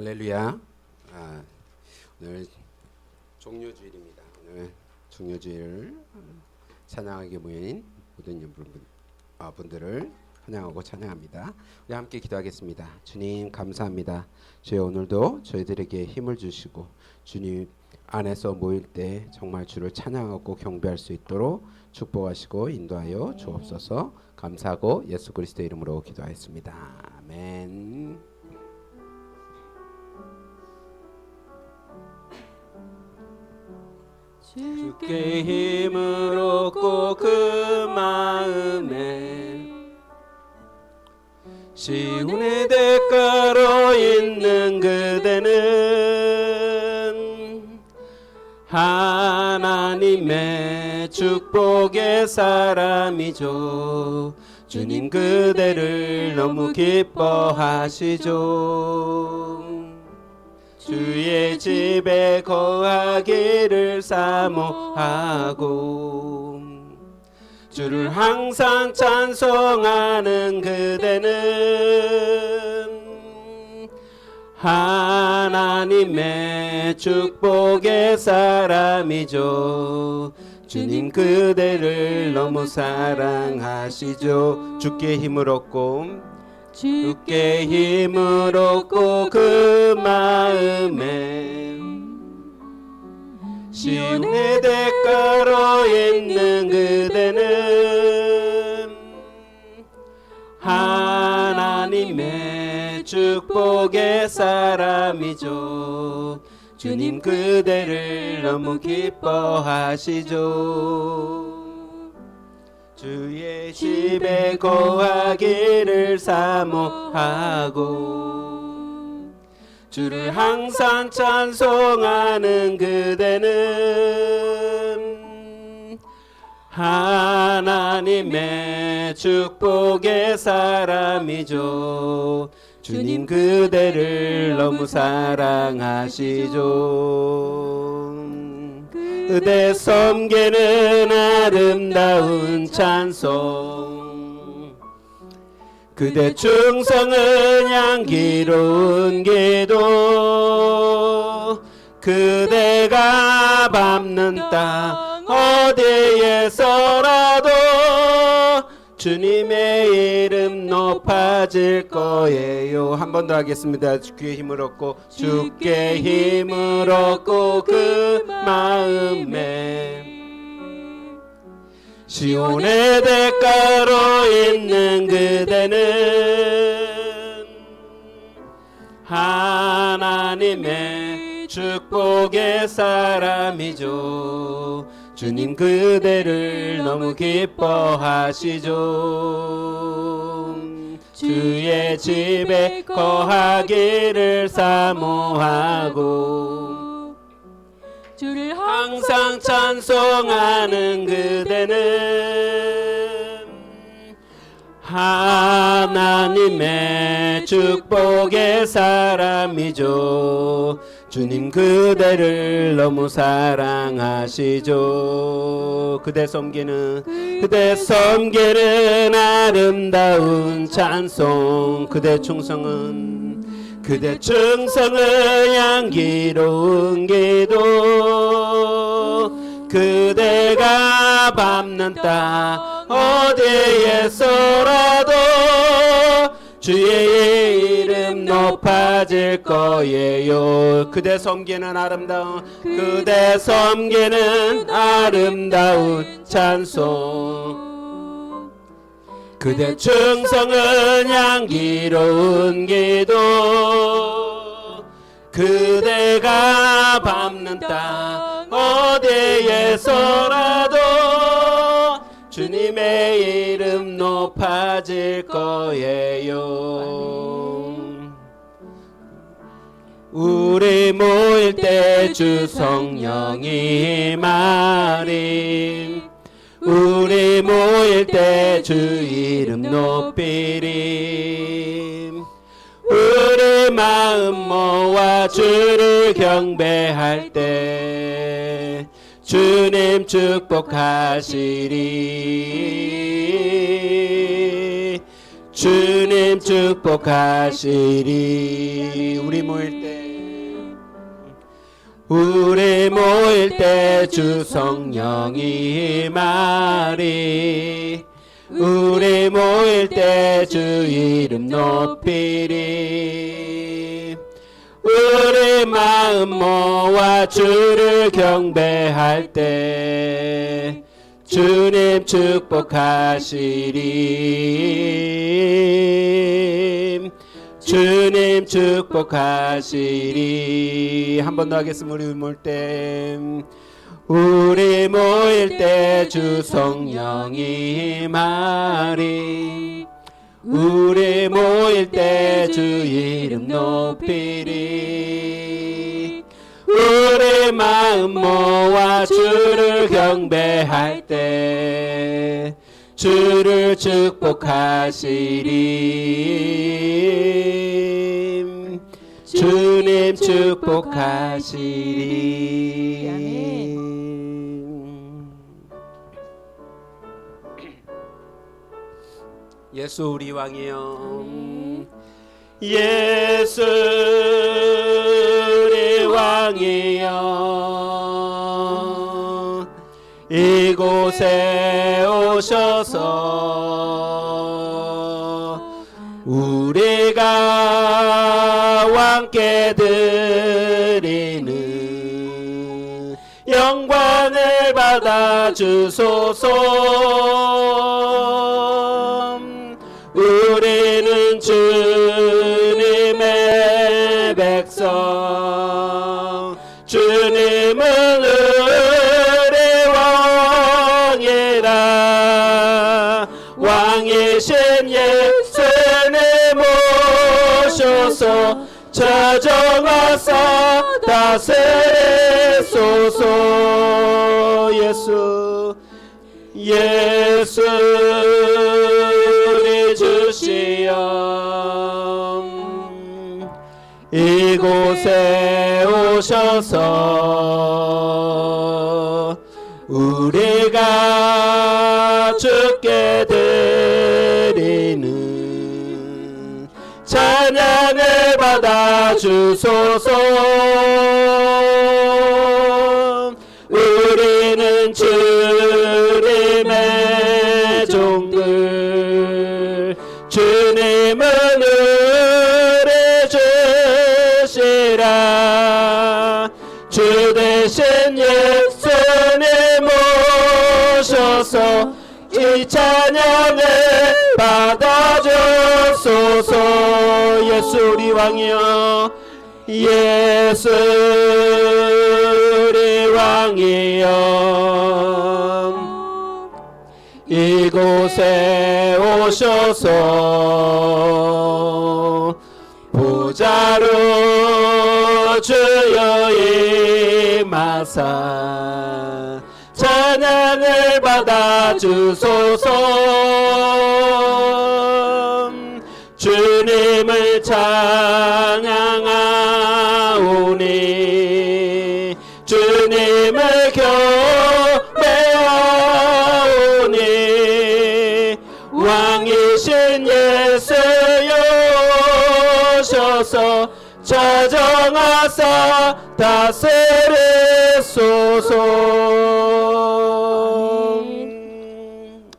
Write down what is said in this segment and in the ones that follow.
할렐루야. 오늘 종료주일입니다. 오늘 종료주일을 찬양하게 모인 모든 분들을 환영하고 찬양합니다. 우리 함께 기도하겠습니다. 주님 감사합니다. 주여 오늘도 저희들에게 힘을 주시고 주님 안에서 모일 때 정말 주를 찬양하고 경배할 수 있도록 축복하시고 인도하여 주옵소서. 감사하고 예수 그리스도 이름으로 기도하였습니다. 아멘. 주께 힘을 얻고 그 마음에 시온의 대가로 있는 그대는 하나님의 축복의 사람이죠. 주님 그대를 너무 기뻐하시죠. 주의 집에 거하기를 사모하고 주를 항상 찬송하는 그대는 하나님의 축복의 사람이죠. 주님 그대를 너무 사랑하시죠. 주께 힘을 얻고 주께 힘을 얻고 그 마음에 시온의 대가로 있는 그대는 하나님의 축복의 사람이죠. 주님 그대를 너무 기뻐하시죠. 주의 집에 거하기를 사모하고 주를 항상 찬송하는 그대는 하나님의 축복의 사람이죠. 주님 그대를 너무 사랑하시죠. 그대 섬기는 아름다운 찬송 그대 충성은 향기로운 기도 그대가 밟는 땅 어디에서라도 주님의 이름 높아질 거예요. 한 번 더 하겠습니다. 주께 힘을 얻고 주께 힘을 얻고 그 마음에 시온의 대가로 있는 그대는 하나님의 축복의 사람이죠. 주님 그대를 너무 기뻐하시죠. 주의 집에 거하기를 사모하고 주를 항상 찬송하는 그대는 하나님의 축복의 사람이죠. 주님 그대를 너무 사랑하시죠. 그대 섬기는 아름다운 찬송 그대 충성은 향기로운 기도 그대가 밟는 땅 어디에서라도 주의 이름 높아질 거예요. 그대 섬기는 아름다운 찬송 그대 충성은 향기로운 기도 그대가 밟는 땅 어디에서라도 주님의 이름 높아질 거예요. 우리 모일 때 주 성령이 말임 우리 모일 때 주 이름 높이림 우리 마음 모아 주를 경배할 때 주님 축복하시리 주님 축복하시리. 우리 모일 때 주 성령이 임하리. 우리 모일 때 주 이름 높이리. 우리 마음 모아 주를 경배할 때 주님 축복하시리. 주님 축복하시리. 한 번 더 하겠습니다. 우리 모일 때 주 성령이 임하리. 우리 모일 때 주 이름 높이리. 우리 마음 모아 주를 경배할 때 주를 축복하시리. 주님 축복하시리. 아멘. 예수 우리 왕이여. 예수 우리 왕이여. 이곳에 오셔서 우리가 왕께 드리는 영광을 받아 주소서. 우리는 주님의 백성. 주님은 우리 왕이라. 왕이신 예수님 오셔서 찾아와서 다스리소서. 예수 우리 주시여. 이곳에 오셔서 우리가 주께 드리는 찬양을 받아 주소서. 우리는 주님의 종들. 주님은 우리 주시라. 주 대신 예수님 오셔서 이 찬양을 받아주소서. 예수 우리 왕이여. 예수 우리 왕이여. 이곳에 오셔서 보좌로 주여 임하사 찬양을 받아 주소서. 주님을 찬양하오니 주님을 경배하오니 왕이신 예수여 오셔서 찾아와서 다스리소서.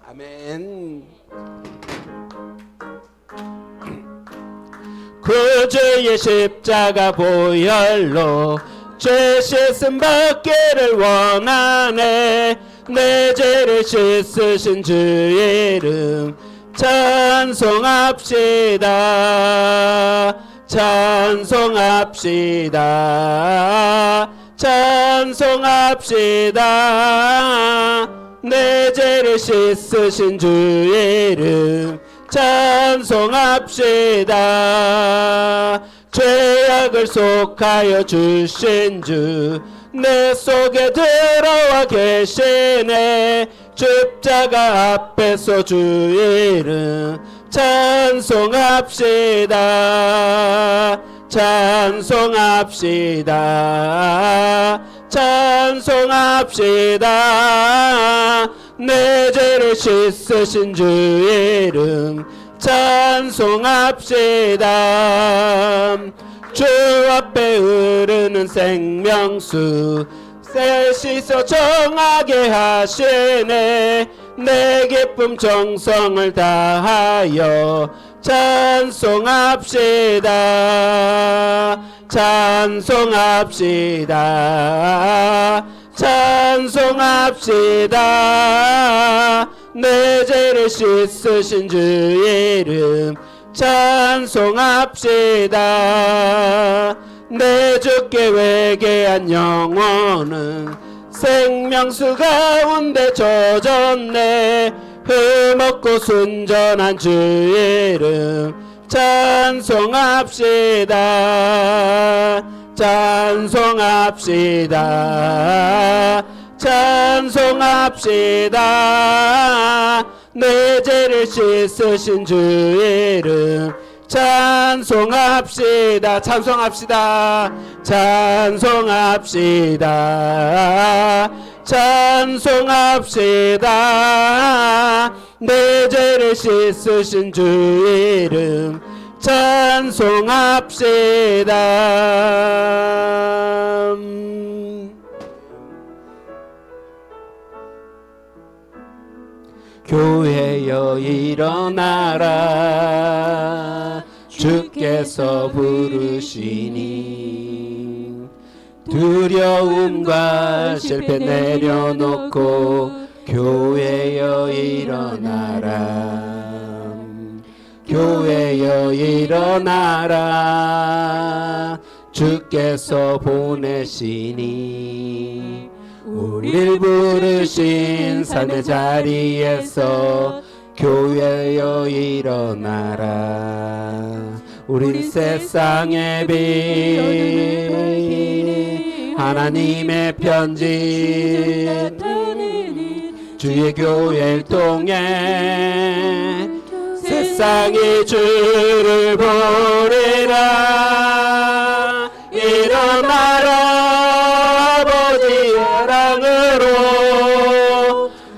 아멘. 구주의 십자가 보혈로 죄 씻음 받기를 원하네. 내 죄를 씻으신 주 이름 찬송합시다. 찬송합시다. 찬송합시다. 내 죄를 씻으신 주 이름 찬송합시다. 죄악을 속하여 주신 주 내 속에 들어와 계시네. 십자가 앞에서 주 이름 찬송합시다. 찬송합시다. 찬송합시다. 내 죄를 씻으신 주 이름 찬송합시다. 주 앞에 흐르는 생명수 셋이서 정하게 하시네. 내 기쁨 정성을 다하여 찬송합시다. 찬송합시다. 찬송합시다. 내 죄를 씻으신 주 이름 찬송합시다. 내 주께 회개한 영혼은 생명수 가운데 젖었네. 흠없고 순전한 주 이름 찬송합시다. 찬송합시다. 찬송합시다. 내 죄를 씻으신 주 이름 찬송합시다. 찬송합시다. 찬송합시다. 찬송합시다. 내 죄를 씻으신 주 이름 찬송합시다. 교회여 일어나라. 주께서 부르시니 두려움과 실패 내려놓고 교회여 일어나라. 교회여 일어나라. 주께서 보내시니 우릴 부르신 삶의 자리에서 교회여 일어나라. 우린 세상의 빛 하나님의 편지 주의 교회를 통해 세상이 주를 보리라. 일어나라. 아버지의 사랑으로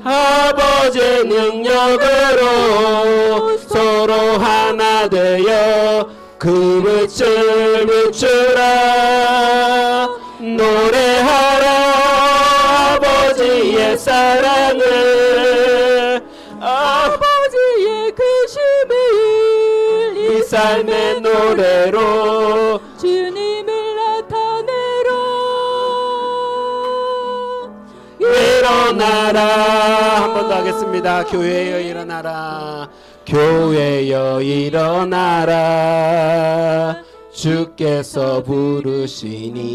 아버지의 능력으로 서로 하나 되어 그 빛을 비추라. 노래하라. 아버지의 사랑을 아버지의 크심을 이 삶의 노래로 주님을 나타내라. 일어나라. 한 번 더 하겠습니다. 교회여 일어나라. 교회여 일어나라. 주께서 부르시니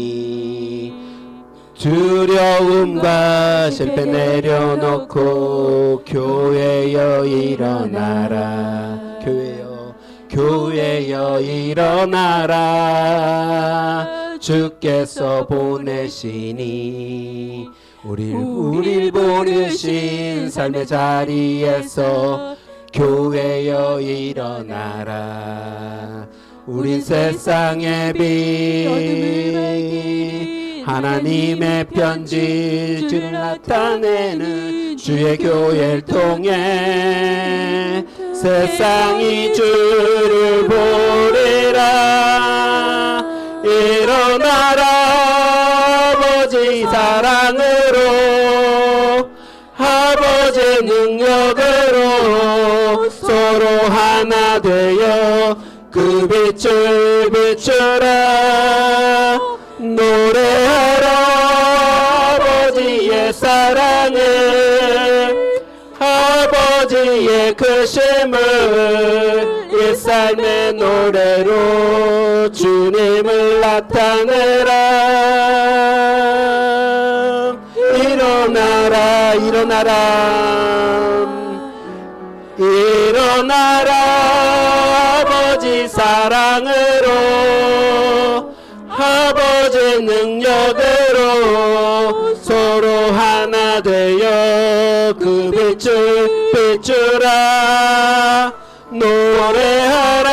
두려움과 실패 내려놓고 교회여 일어나라. 교회여 일어나라. 주께서 보내시니 우릴 보내신 삶의 자리에서 교회여 일어나라. 우린 세상의 빛 하나님의 편지 주를 나타내는 주의 교회를 통해 세상이 주를 보리라. 일어나라. 아버지 사랑으로 아버지 능력으로 서로 하나 되어 그 빛을 비추라. 노래하라. 아버지의 사랑을 아버지의 크심을 이 삶의 노래로 주님을 나타내라. 일어나라. 일어나라. 일어나라. 아버지 사랑으로 아버지 능력으로 서로 하나 되어 그 빛을 비추라. 노래하라.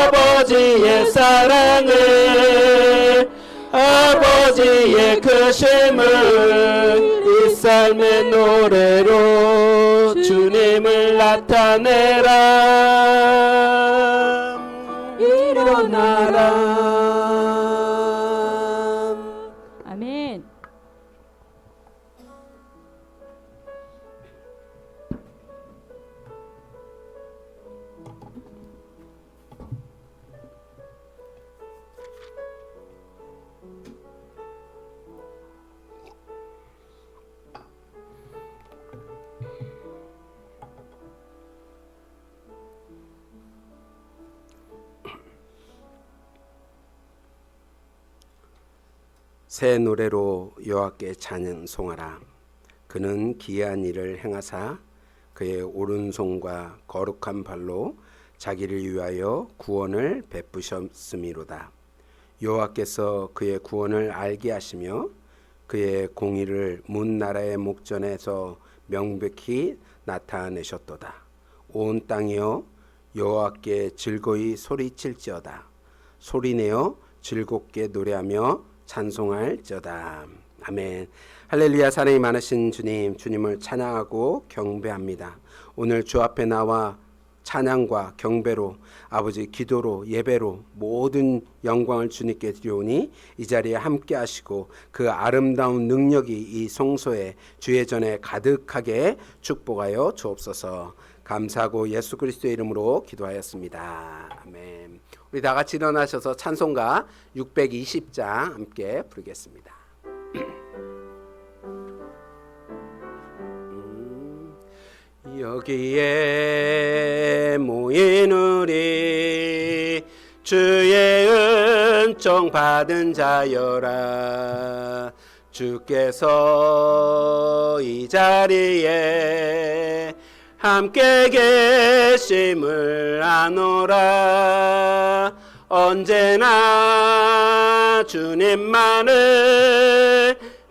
아버지의 사랑을 아버지의 크심을 이 삶의 노래로 주님을 나타내라. 일어나라. 아멘. 새 노래로 여호와께 찬송하라. 그는 기이한 일을 행하사 그의 오른손과 거룩한 발로 자기를 위하여 구원을 베푸셨음이로다. 여호와께서 그의 구원을 알게 하시며 그의 공의를 문 나라의 목전에서 명백히 나타내셨도다. 온 땅이여 여호와께 즐거이 소리칠지어다. 소리내어 즐겁게 노래하며 찬송할지어다. 아멘. 할렐루야. 사랑이 많으신 주님, 주님을 찬양하고 경배합니다. 오늘 주 앞에 나와 찬양과 경배로, 아버지 기도로, 예배로 모든 영광을 주님께 드리오니 이 자리에 함께 하시고 그 아름다운 능력이 이 성소에 주의 전에 가득하게 축복하여 주옵소서. 감사하고 예수 그리스도의 이름으로 기도하였습니다. 아멘. 우리 다 같이 일어나셔서 찬송가 620장 함께 부르겠습니다. 여기에 모인 우리 주의 은총 받은 자여라. 주께서 이 자리에 함께 계심을 아노라. 언제나 주님만을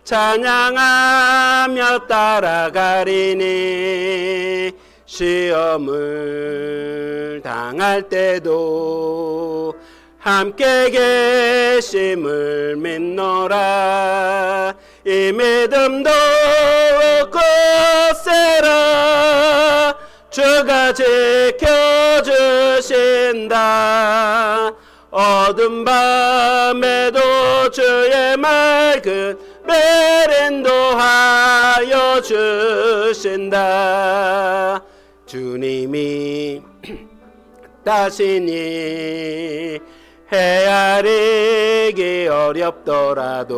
찬양하며 따라가리니 시험을 당할 때도 함께 계심을 믿노라. 이 믿음도 굳세라. 주가 지켜주신다. 어둠 밤에도 주의 맑은 별 인도하여 주신다. 주님이 따시니 헤아리기 어렵더라도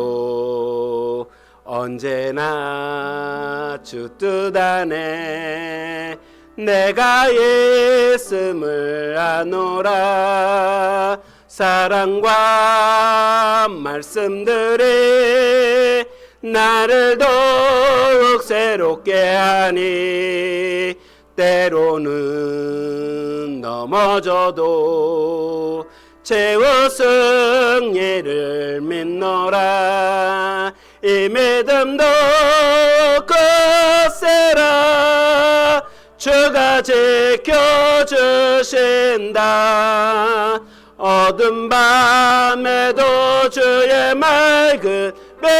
언제나 주 뜻 안에 내가 있음을 아노라. 사랑과 말씀들이 나를 더욱 새롭게 하니 때로는 넘어져도 최후 승리를 믿노라. 이 믿음도 굳세라. 주가 지켜주신다. 어둠 밤에도 주의 맑은 별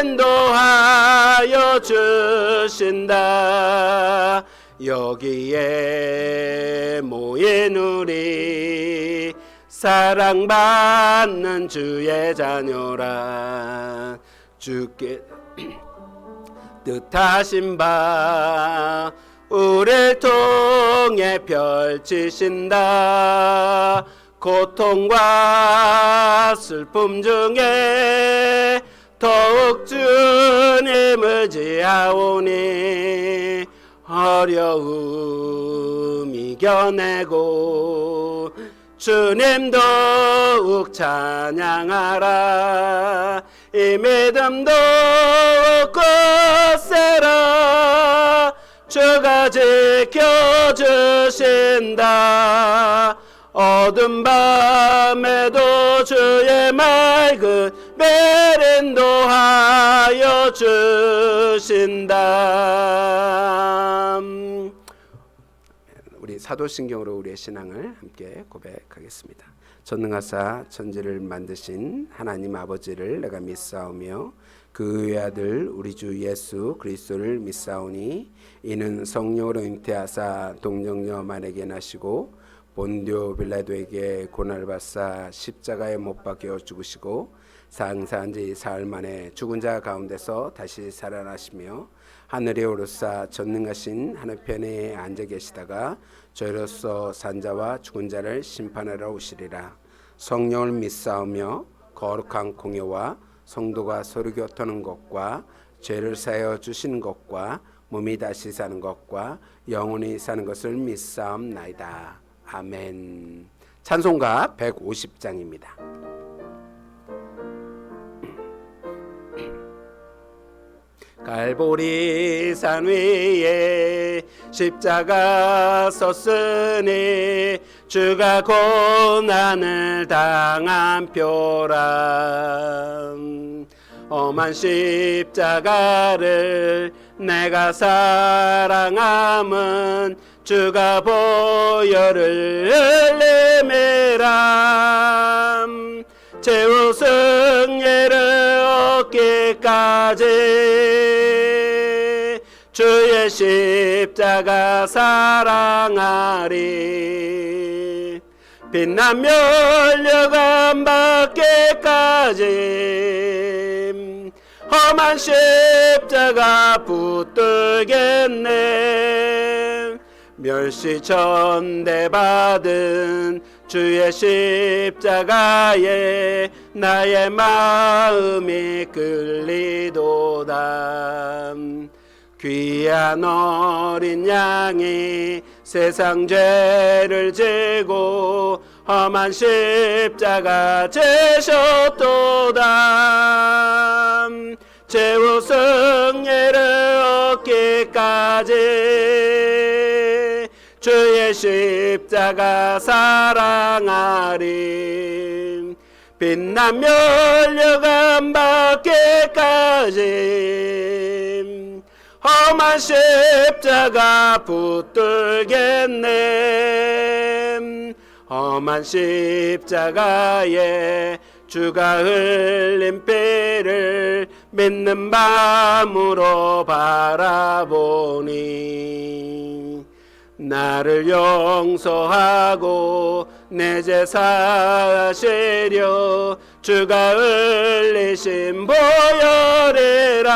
인도하여 주신다. 여기에 모인 우리 사랑받는 주의 자녀라. 주께 뜻하신 바 우리를 통해 펼치신다. 고통과 슬픔 중에 더욱 주님을 지하오니 어려움 이겨내고 주님 더욱 찬양하라. 이 믿음도 굳세라. 주가 지켜주신다. 어둠 밤에도 주의 맑은 별 인도하여 주신다. 우리 사도신경으로 우리의 신앙을 함께 고백하겠습니다. 전능하사 천지를 만드신 하나님 아버지를 내가 믿사오며 그 외아들 우리 주 예수 그리스도를 믿사오니 이는 성령으로 잉태하사 동정녀 마리아에게 나시고 본디오 빌라도에게 고난을 받사 십자가에 못 박혀 죽으시고 장사한 지 사흘 만에 죽은 자 가운데서 다시 살아나시며 하늘에 오르사 전능하신 하늘편에 앉아 계시다가 저희로서 산자와 죽은 자를 심판하러 오시리라. 성령을 믿사오며 거룩한 공예와 성도가 서로 교통하는 것과 죄를 사하여 주시는 것과 몸이 다시 사는 것과 영원히 사는 것을 믿사옵나이다. 아멘. 찬송가 150장입니다. 갈보리 산 위에 십자가 섰으니 주가 고난을 당한 표라. 험한 십자가를 내가 사랑함은 주가 보혈을 흘림이라. 최후 승리를 얻기까지 주의 십자가 사랑하리. 빛난 면류관 받기까지 험한 십자가 붙들겠네. 멸시 전대받은 주의 십자가에 나의 마음이 끌리도다. 귀한 어린 양이 세상 죄를 지고 험한 십자가 지셨도다. 최후 승리를 얻기까지 주의 십자가 사랑하리. 빛난 면류관 받기까지 험한 십자가 붙들겠네. 험한 십자가에 주가 흘린 피를 믿는 마음으로 바라보니 나를 용서하고 내 죄 사하시려 주가 흘리신 보혈이라.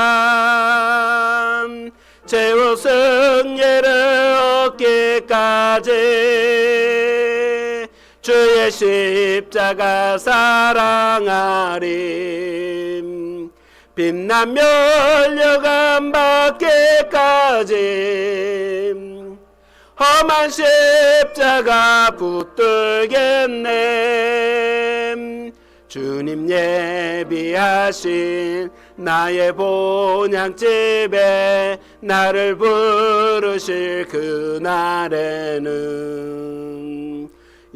최후 승리를 얻기까지 주의 십자가 사랑하리. 빛난 면류관 받기까지 험한 십자가 붙들겠네. 주님 예비하신 나의 본향집에 나를 부르실 그날에는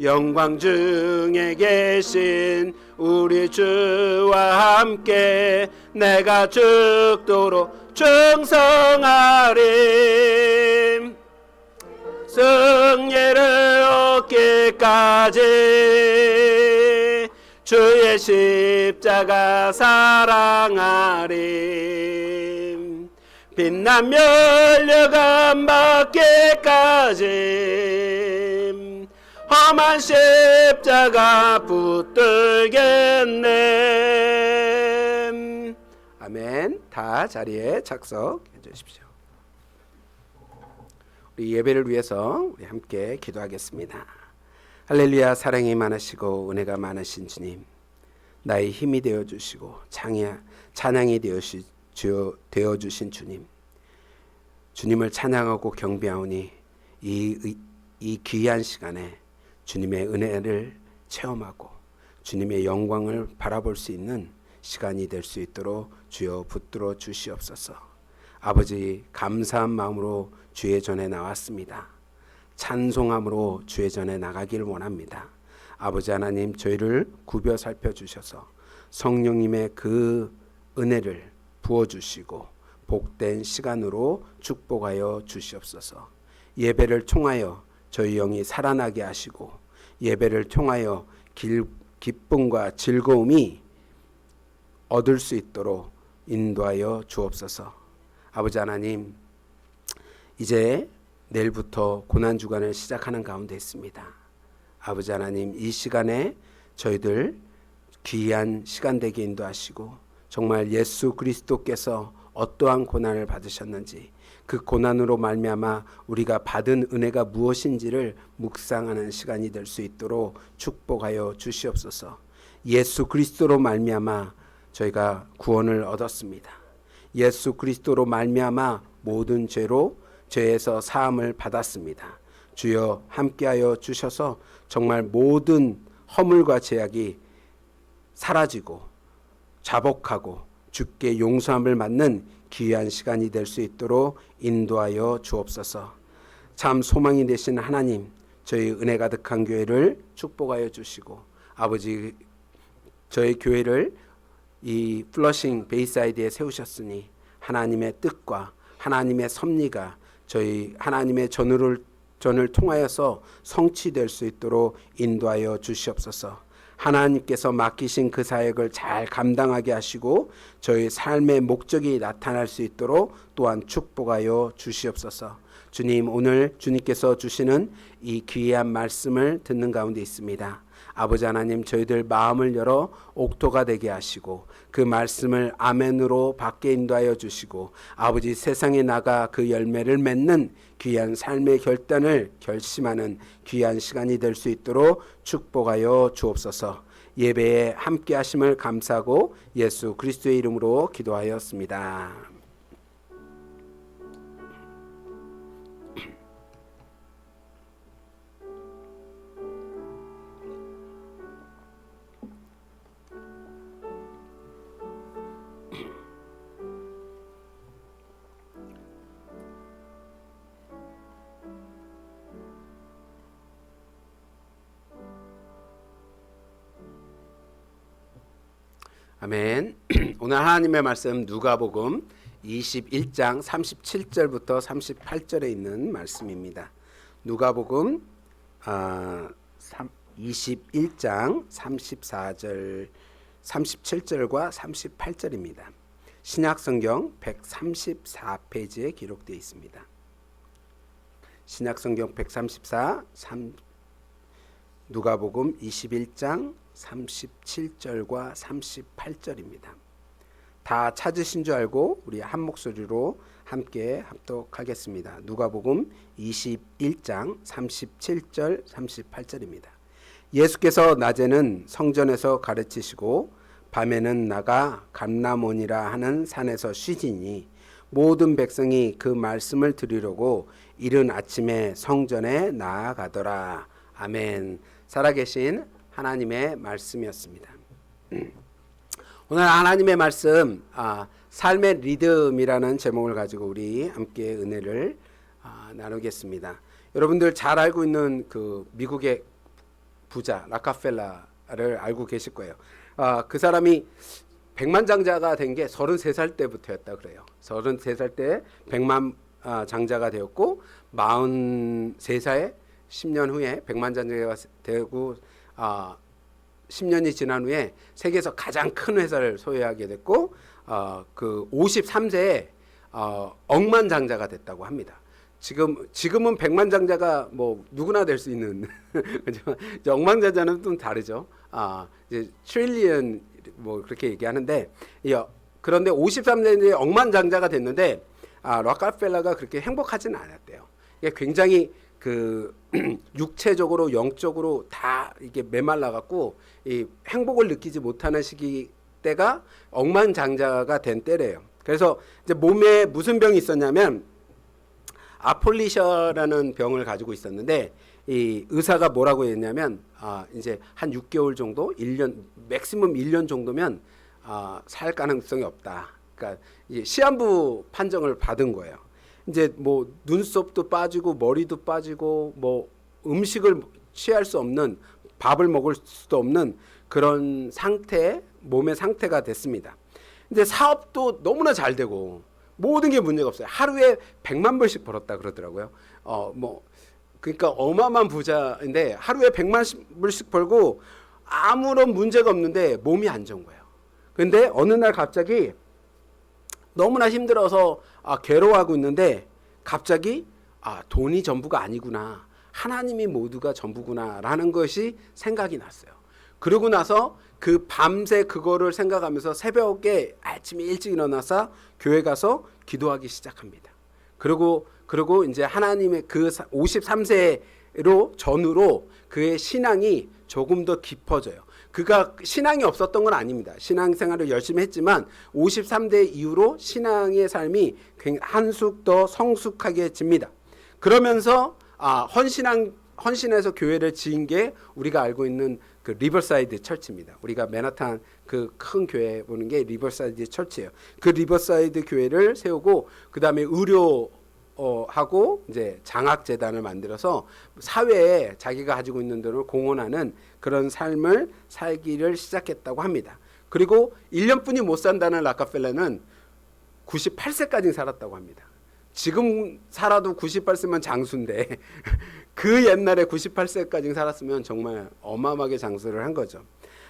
영광 중에 계신 우리 주와 함께 내가 죽도록 충성하리. 승리를 얻기까지 주의 십자가 사랑하리. 빛난 면류관 받기까지 험한 십자가 붙들겠네. 아멘. 다 자리에 착석해 주십시오. 우리 예배를 위해서 우리 함께 기도하겠습니다. 할렐루야. 사랑이 많으시고 은혜가 많으신 주님, 나의 힘이 되어주시고 찬양이 되어주신 주님, 주님을 찬양하고 경배하오니 이 귀한 시간에 주님의 은혜를 체험하고 주님의 영광을 바라볼 수 있는 시간이 될 수 있도록 주여 붙들어 주시옵소서. 아버지, 감사한 마음으로 주의 전에 나왔습니다. 찬송함으로 주의 전에 나가기를 원합니다. 아버지 하나님, 저희를 굽어 살펴주셔서 성령님의 그 은혜를 부어주시고 복된 시간으로 축복하여 주시옵소서. 예배를 통하여 저희 영이 살아나게 하시고 예배를 통하여 기쁨과 즐거움이 얻을 수 있도록 인도하여 주옵소서. 아버지 하나님, 이제 내일부터 고난주간을 시작하는 가운데 있습니다. 아버지 하나님, 이 시간에 저희들 귀한 시간 되게 인도하시고 정말 예수 그리스도께서 어떠한 고난을 받으셨는지 그 고난으로 말미암아 우리가 받은 은혜가 무엇인지를 묵상하는 시간이 될 수 있도록 축복하여 주시옵소서. 예수 그리스도로 말미암아 저희가 구원을 얻었습니다. 예수 그리스도로 말미암아 모든 죄에서 사함을 받았습니다. 주여 함께하여 주셔서 정말 모든 허물과 죄악이 사라지고 자복하고 주께 용서함을 받는 귀한 시간이 될 수 있도록 인도하여 주옵소서. 참 소망이 되신 하나님, 저희 은혜 가득한 교회를 축복하여 주시고 아버지, 저희 교회를 이 플러싱 베이사이드에 세우셨으니 하나님의 뜻과 하나님의 섭리가 저희 하나님의 전을 통하여서 성취될 수 있도록 인도하여 주시옵소서. 하나님께서 맡기신 그 사역을 잘 감당하게 하시고 저희 삶의 목적이 나타날 수 있도록 또한 축복하여 주시옵소서. 주님, 오늘 주님께서 주시는 이 귀한 말씀을 듣는 가운데 있습니다. 아버지 하나님, 저희들 마음을 열어 옥토가 되게 하시고 그 말씀을 아멘으로 받게 인도하여 주시고 아버지, 세상에 나가 그 열매를 맺는 귀한 삶의 결단을 결심하는 귀한 시간이 될 수 있도록 축복하여 주옵소서. 예배에 함께 하심을 감사하고 예수 그리스도의 이름으로 기도하였습니다. 아멘. 오늘 하나님의 말씀 누가복음 21장 37절부터 38절에 있는 말씀입니다. 누가복음 21장 34절 37절과 38절입니다. 신약성경 134페이지에 기록되어 있습니다. 신약성경 134 누가복음 21장 37절과 38절입니다. 다 찾으신 줄 알고 우리 한 목소리로 함께 합독하겠습니다. 누가복음 21장 37절 38절입니다. 예수께서 낮에는 성전에서 가르치시고 밤에는 나가 감람원이라 하는 산에서 쉬지니 모든 백성이 그 말씀을 들으려고 이른 아침에 성전에 나아가더라. 아멘. 살아계신 하나님의 말씀이었습니다. 오늘 하나님의 말씀 삶의 리듬이라는 제목을 가지고 우리 함께 은혜를 나누겠습니다. 여러분들 잘 알고 있는 그 미국의 부자 락카펠라를 알고 계실 거예요. 그 사람이 백만장자가 된 게 33살 때부터였다 그래요. 33살 때 백만장자가 되었고 43살에 10년 후에 백만장자가 되고 10년이 지난 후에 세계에서 가장 큰 회사를 소유하게 됐고 그 53세에 억만장자가 됐다고 합니다. 지금은 백만장자가 뭐 누구나 될 수 있는 그죠? 억만장자는 좀 다르죠. 이제 트릴리언 뭐 그렇게 얘기하는데 그런데 53세에 억만장자가 됐는데 락카펠러가 그렇게 행복하지는 않았대요. 이게 굉장히 그 육체적으로 영적으로 다 이게 메말라 갖고 이 행복을 느끼지 못하는 시기 때가 억만장자가 된 때래요. 그래서 이제 몸에 무슨 병이 있었냐면 아폴리셔라는 병을 가지고 있었는데 이 의사가 뭐라고 했냐면 이제 한 6개월 정도, 1년 맥시멈 1년 정도면 살 가능성이 없다. 그러니까 이제 시한부 판정을 받은 거예요. 이제 뭐 눈썹도 빠지고 머리도 빠지고 뭐 음식을 취할 수 없는, 밥을 먹을 수도 없는 그런 상태, 몸의 상태가 됐습니다. 근데 사업도 너무나 잘 되고 모든 게 문제가 없어요. 하루에 100만 불씩 벌었다 그러더라고요. 뭐 그러니까 어마어마한 부자인데 하루에 100만 불씩 벌고 아무런 문제가 없는데 몸이 안 좋은 거예요. 근데 어느 날 갑자기 너무나 힘들어서 괴로워하고 있는데 갑자기 돈이 전부가 아니구나. 하나님이 모두가 전부구나 라는 것이 생각이 났어요. 그러고 나서 그 밤새 그거를 생각하면서 새벽에 아침에 일찍 일어나서 교회 가서 기도하기 시작합니다. 그리고 이제 하나님의 그 53세로 전후로 그의 신앙이 조금 더 깊어져요. 그가 신앙이 없었던 건 아닙니다. 신앙생활을 열심히 했지만 53대 이후로 신앙의 삶이 한쑥 더 성숙하게집니다. 그러면서 헌신해서 교회를 지은 게 우리가 알고 있는 그 리버사이드 철치입니다. 우리가 맨하탄 그 큰 교회 보는 게 리버사이드 철치예요. 그 리버사이드 교회를 세우고 그 다음에 하고 이제 장학재단을 만들어서 사회에 자기가 가지고 있는 돈을 공헌하는 그런 삶을 살기를 시작했다고 합니다. 그리고 1년뿐이 못 산다는 락카펠러는 98세까지 살았다고 합니다. 지금 살아도 98세면 장수인데 그 옛날에 98세까지 살았으면 정말 어마어마하게 장수를 한 거죠.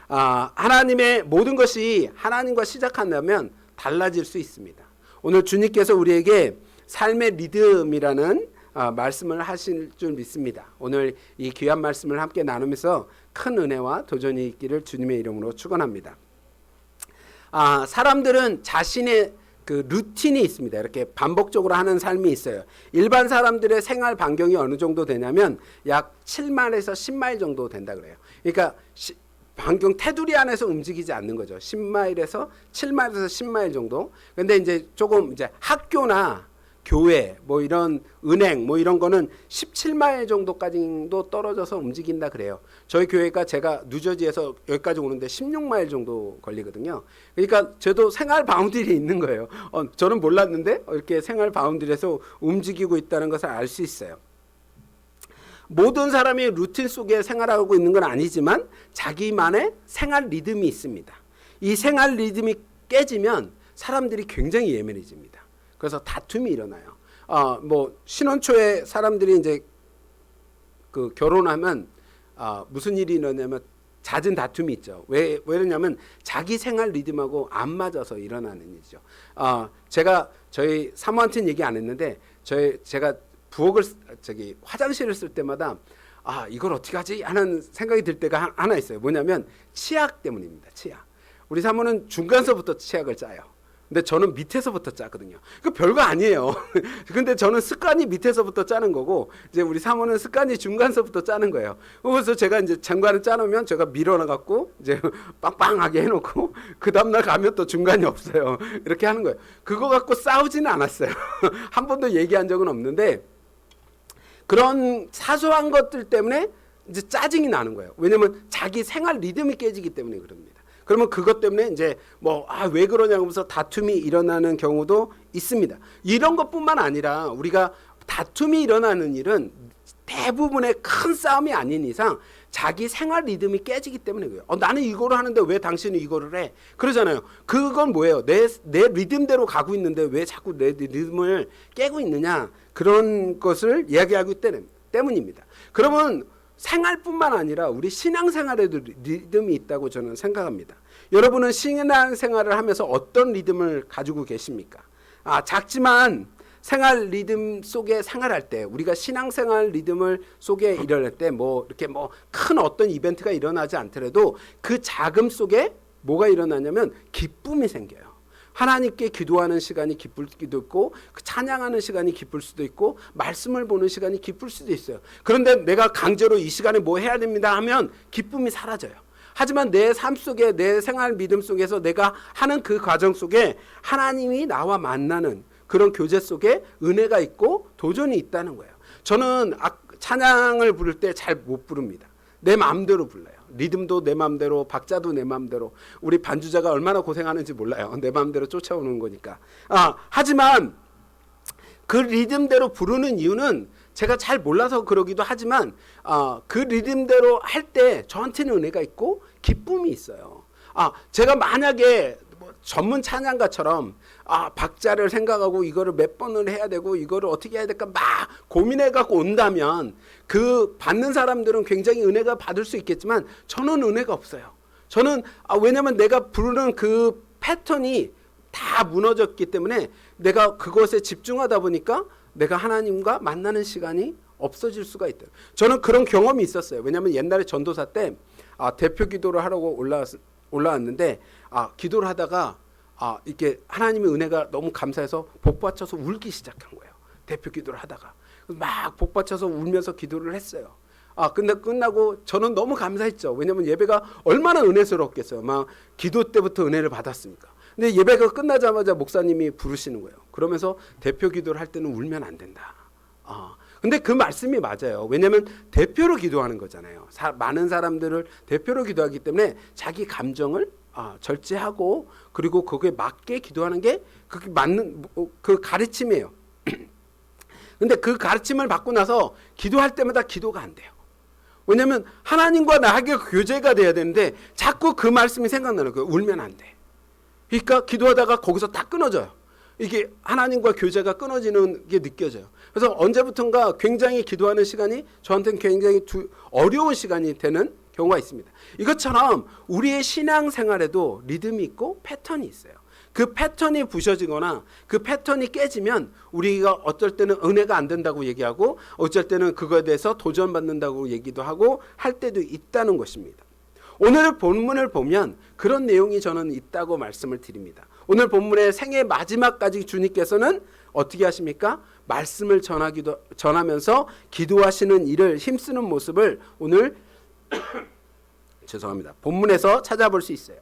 하나님의 모든 것이 하나님과 시작한다면 달라질 수 있습니다. 오늘 주님께서 우리에게 삶의 리듬이라는 말씀을 하실 줄 믿습니다. 오늘 이 귀한 말씀을 함께 나누면서 큰 은혜와 도전이 있기를 주님의 이름으로 축원합니다. 사람들은 자신의 그 루틴이 있습니다. 이렇게 반복적으로 하는 삶이 있어요. 일반 사람들의 생활 반경이 어느 정도 되냐면 약 7마일에서 10마일 정도 된다 그래요. 그러니까 반경 테두리 안에서 움직이지 않는 거죠. 10마일에서 7마일에서 10마일 정도. 근데 이제 조금 이제 학교나 교회 뭐 이런 은행 뭐 이런 거는 17마일 정도까지도 떨어져서 움직인다 그래요. 저희 교회가 제가 뉴저지에서 여기까지 오는데 16마일 정도 걸리거든요. 그러니까 저도 생활 바운드리 있는 거예요. 저는 몰랐는데 이렇게 생활 바운드리에서 움직이고 있다는 것을 알 수 있어요. 모든 사람이 루틴 속에 생활하고 있는 건 아니지만 자기만의 생활 리듬이 있습니다. 이 생활 리듬이 깨지면 사람들이 굉장히 예민해집니다. 그래서 다툼이 일어나요. 뭐 신혼 초에 사람들이 이제 그 결혼하면 무슨 일이 일어나냐면 잦은 다툼이 있죠. 왜 그러냐면 자기 생활 리듬하고 안 맞아서 일어나는 일이죠. 제가 저희 사모한테는 얘기 안 했는데 제가 부엌을 화장실을 쓸 때마다 이걸 어떻게 하지 하는 생각이 들 때가 하나 있어요. 뭐냐면 치약 때문입니다. 치약. 우리 사모는 중간서부터 치약을 짜요. 근데 저는 밑에서부터 짜거든요. 그 별거 아니에요. 근데 저는 습관이 밑에서부터 짜는 거고, 이제 우리 사모는 습관이 중간서부터 짜는 거예요. 그래서 제가 이제 중간을 짜놓으면 제가 밀어놔갖고 이제 빵빵하게 해놓고 그 다음날 가면 또 중간이 없어요. 이렇게 하는 거예요. 그거 갖고 싸우지는 않았어요. 한 번도 얘기한 적은 없는데 그런 사소한 것들 때문에 이제 짜증이 나는 거예요. 왜냐면 자기 생활 리듬이 깨지기 때문에 그럽니다. 그러면 그것 때문에 이제 왜 그러냐고 하면서 다툼이 일어나는 경우도 있습니다. 이런 것뿐만 아니라 우리가 다툼이 일어나는 일은 대부분의 큰 싸움이 아닌 이상 자기 생활 리듬이 깨지기 때문에 그래요. 나는 이거를 하는데 왜 당신은 이거를 해? 그러잖아요. 그건 뭐예요? 내 리듬대로 가고 있는데 왜 자꾸 내 리듬을 깨고 있느냐? 그런 것을 이야기하기 때문입니다. 그러면 생활뿐만 아니라 우리 신앙생활에도 리듬이 있다고 저는 생각합니다. 여러분은 신앙생활을 하면서 어떤 리듬을 가지고 계십니까? 작지만 생활 리듬 속에 생활할 때 우리가 신앙생활 리듬을 속에 일어날 때 이렇게 큰 어떤 이벤트가 일어나지 않더라도 그 자금 속에 뭐가 일어나냐면 기쁨이 생겨요. 하나님께 기도하는 시간이 기쁠 수도 있고 찬양하는 시간이 기쁠 수도 있고 말씀을 보는 시간이 기쁠 수도 있어요. 그런데 내가 강제로 이 시간에 뭐 해야 됩니다 하면 기쁨이 사라져요. 하지만 내 삶 속에 내 생활 믿음 속에서 내가 하는 그 과정 속에 하나님이 나와 만나는 그런 교제 속에 은혜가 있고 도전이 있다는 거예요. 저는 찬양을 부를 때 잘 못 부릅니다. 내 마음대로 불러요. 리듬도 내 마음대로, 박자도 내 마음대로. 우리 반주자가 얼마나 고생하는지 몰라요. 내 마음대로 쫓아오는 거니까. 하지만 그 리듬대로 부르는 이유는 제가 잘 몰라서 그러기도 하지만 그 리듬대로 할 때 저한테는 은혜가 있고 기쁨이 있어요. 제가 만약에 전문 찬양가처럼 박자를 생각하고 이거를 몇 번을 해야 되고 이거를 어떻게 해야 될까 막 고민해 갖고 온다면 그 받는 사람들은 굉장히 은혜가 받을 수 있겠지만 저는 은혜가 없어요. 저는 왜냐면 내가 부르는 그 패턴이 다 무너졌기 때문에 내가 그것에 집중하다 보니까 내가 하나님과 만나는 시간이 없어질 수가 있다. 저는 그런 경험이 있었어요. 왜냐면 옛날에 전도사 때 대표 기도를 하려고 올라왔는데 기도를 하다가 이렇게 하나님의 은혜가 너무 감사해서 복받쳐서 울기 시작한 거예요. 대표 기도를 하다가 막 복받쳐서 울면서 기도를 했어요. 근데 끝나고 저는 너무 감사했죠. 왜냐면 예배가 얼마나 은혜스럽겠어요. 막 기도 때부터 은혜를 받았으니까. 근데 예배가 끝나자마자 목사님이 부르시는 거예요. 그러면서 대표 기도를 할 때는 울면 안 된다. 근데 그 말씀이 맞아요. 왜냐면 대표로 기도하는 거잖아요. 많은 사람들을 대표로 기도하기 때문에 자기 감정을 절제하고 그리고 거기에 맞게 기도하는 게 그게 맞는 그 가르침이에요. 근데 그 가르침을 받고 나서 기도할 때마다 기도가 안 돼요. 왜냐면 하나님과 나에게 교제가 돼야 되는데 자꾸 그 말씀이 생각나는 거예요. 울면 안 돼. 그러니까 기도하다가 거기서 다 끊어져요. 이게 하나님과 교제가 끊어지는 게 느껴져요. 그래서 언제부턴가 굉장히 기도하는 시간이 저한테는 굉장히 어려운 시간이 되는 경우가 있습니다. 이것처럼 우리의 신앙생활에도 리듬이 있고 패턴이 있어요. 그 패턴이 부셔지거나 그 패턴이 깨지면 우리가 어쩔 때는 은혜가 안 된다고 얘기하고 어쩔 때는 그거에 대해서 도전받는다고 얘기도 하고 할 때도 있다는 것입니다. 오늘 본문을 보면 그런 내용이 저는 있다고 말씀을 드립니다. 오늘 본문의 생애 마지막까지 주님께서는 어떻게 하십니까? 말씀을 전하면서 기도하시는 일을 힘쓰는 모습을 오늘 죄송합니다. 본문에서 찾아볼 수 있어요.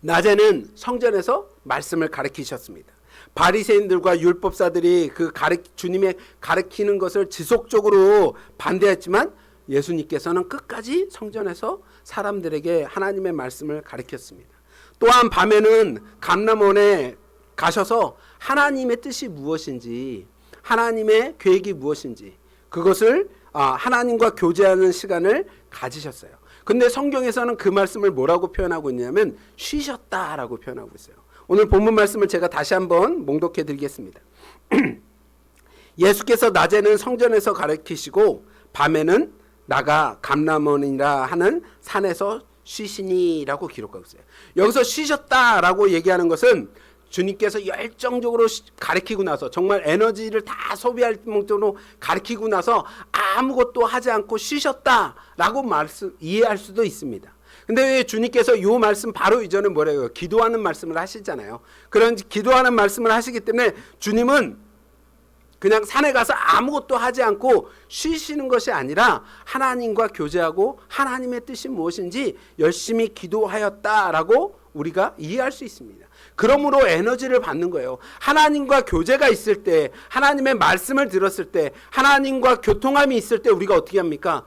낮에는 성전에서 말씀을 가르치셨습니다. 바리새인들과 율법사들이 주님의 가르치는 것을 지속적으로 반대했지만 예수님께서는 끝까지 성전에서 사람들에게 하나님의 말씀을 가르쳤습니다. 또한 밤에는 감람원에 가셔서 하나님의 뜻이 무엇인지 하나님의 계획이 무엇인지 그것을 하나님과 교제하는 시간을 가지셨어요. 근데 성경에서는 그 말씀을 뭐라고 표현하고 있냐면 쉬셨다라고 표현하고 있어요. 오늘 본문 말씀을 제가 다시 한번 봉독해 드리겠습니다. 예수께서 낮에는 성전에서 가르치시고 밤에는 나가 감람원이라 하는 산에서 쉬시니라고 기록하고 있어요. 여기서 쉬셨다라고 얘기하는 것은 주님께서 열정적으로 가르치고 나서 정말 에너지를 다 소비할 정도로 가르치고 나서 아무것도 하지 않고 쉬셨다라고 이해할 수도 있습니다. 근데 왜 주님께서 이 말씀 바로 이전에 뭐래요? 기도하는 말씀을 하시잖아요. 그런 기도하는 말씀을 하시기 때문에 주님은 그냥 산에 가서 아무것도 하지 않고 쉬시는 것이 아니라 하나님과 교제하고 하나님의 뜻이 무엇인지 열심히 기도하였다라고 우리가 이해할 수 있습니다. 그러므로 에너지를 받는 거예요. 하나님과 교제가 있을 때, 하나님의 말씀을 들었을 때, 하나님과 교통함이 있을 때 우리가 어떻게 합니까?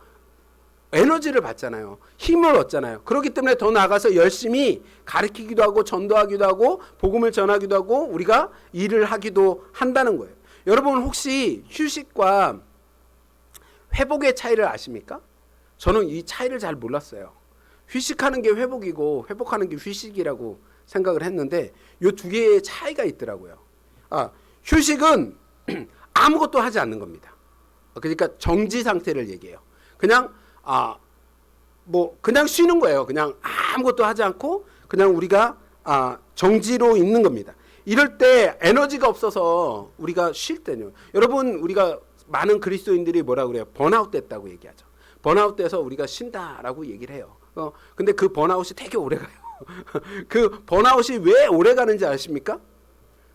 에너지를 받잖아요. 힘을 얻잖아요. 그렇기 때문에 더 나아가서 열심히 가르치기도 하고 전도하기도 하고 복음을 전하기도 하고 우리가 일을 하기도 한다는 거예요. 여러분 혹시 휴식과 회복의 차이를 아십니까? 저는 이 차이를 잘 몰랐어요. 휴식하는 게 회복이고 회복하는 게 휴식이라고 생각을 했는데 이 두 개의 차이가 있더라고요. 휴식은 아무것도 하지 않는 겁니다. 그러니까 정지 상태를 얘기해요. 그냥 그냥 쉬는 거예요. 그냥 아무것도 하지 않고 그냥 우리가 정지로 있는 겁니다. 이럴 때 에너지가 없어서 우리가 쉴 때요. 여러분 우리가 많은 그리스도인들이 뭐라고 그래요? 번아웃 됐다고 얘기하죠. 번아웃 돼서 우리가 쉰다라고 얘기를 해요. 근데 그 번아웃이 되게 오래 가요. 그 번아웃이 왜 오래 가는지 아십니까?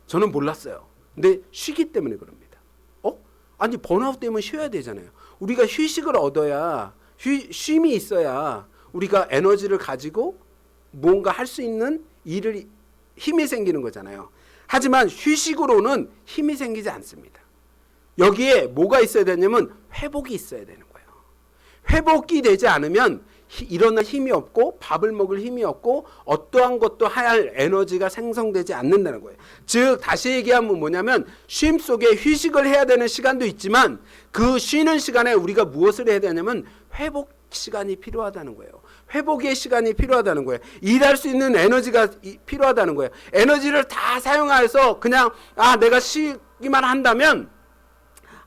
저는 몰랐어요. 근데 쉬기 때문에 그럽니다. 아니 번아웃 되면 쉬어야 되잖아요. 우리가 휴식을 얻어야 쉼이 있어야 우리가 에너지를 가지고 뭔가 할 수 있는 일을 힘이 생기는 거잖아요. 하지만 휴식으로는 힘이 생기지 않습니다. 여기에 뭐가 있어야 되냐면 회복이 있어야 되는 거예요. 회복이 되지 않으면 일어날 힘이 없고 밥을 먹을 힘이 없고 어떠한 것도 할 에너지가 생성되지 않는다는 거예요. 즉 다시 얘기하면 뭐냐면 쉼 속에 휴식을 해야 되는 시간도 있지만 그 쉬는 시간에 우리가 무엇을 해야 되냐면 시간이 필요하다는 거예요. 회복의 시간이 필요하다는 거예요. 일할 수 있는 에너지가 필요하다는 거예요. 에너지를 다 사용해서 그냥 내가 쉬기만 한다면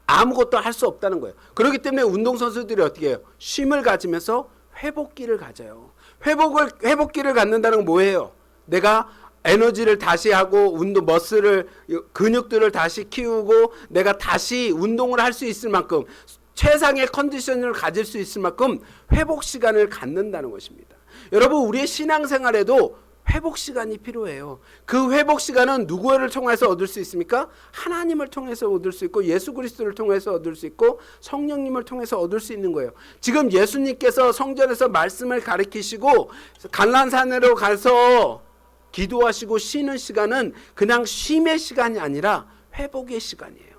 아무것도 할 수 없다는 거예요. 그렇기 때문에 운동선수들이 어떻게 해요? 쉼을 가지면서 회복기를 가져요. 회복기를 갖는다는 건 뭐예요? 내가 에너지를 다시 하고 머슬을 근육들을 다시 키우고 내가 다시 운동을 할 수 있을 만큼 최상의 컨디션을 가질 수 있을 만큼 회복 시간을 갖는다는 것입니다. 여러분, 우리의 신앙생활에도 회복 시간이 필요해요. 그 회복 시간은 누구를 통해서 얻을 수 있습니까? 하나님을 통해서 얻을 수 있고 예수 그리스도를 통해서 얻을 수 있고 성령님을 통해서 얻을 수 있는 거예요. 지금 예수님께서 성전에서 말씀을 가르치시고 갈란산으로 가서 기도하시고 쉬는 시간은 그냥 쉼의 시간이 아니라 회복의 시간이에요.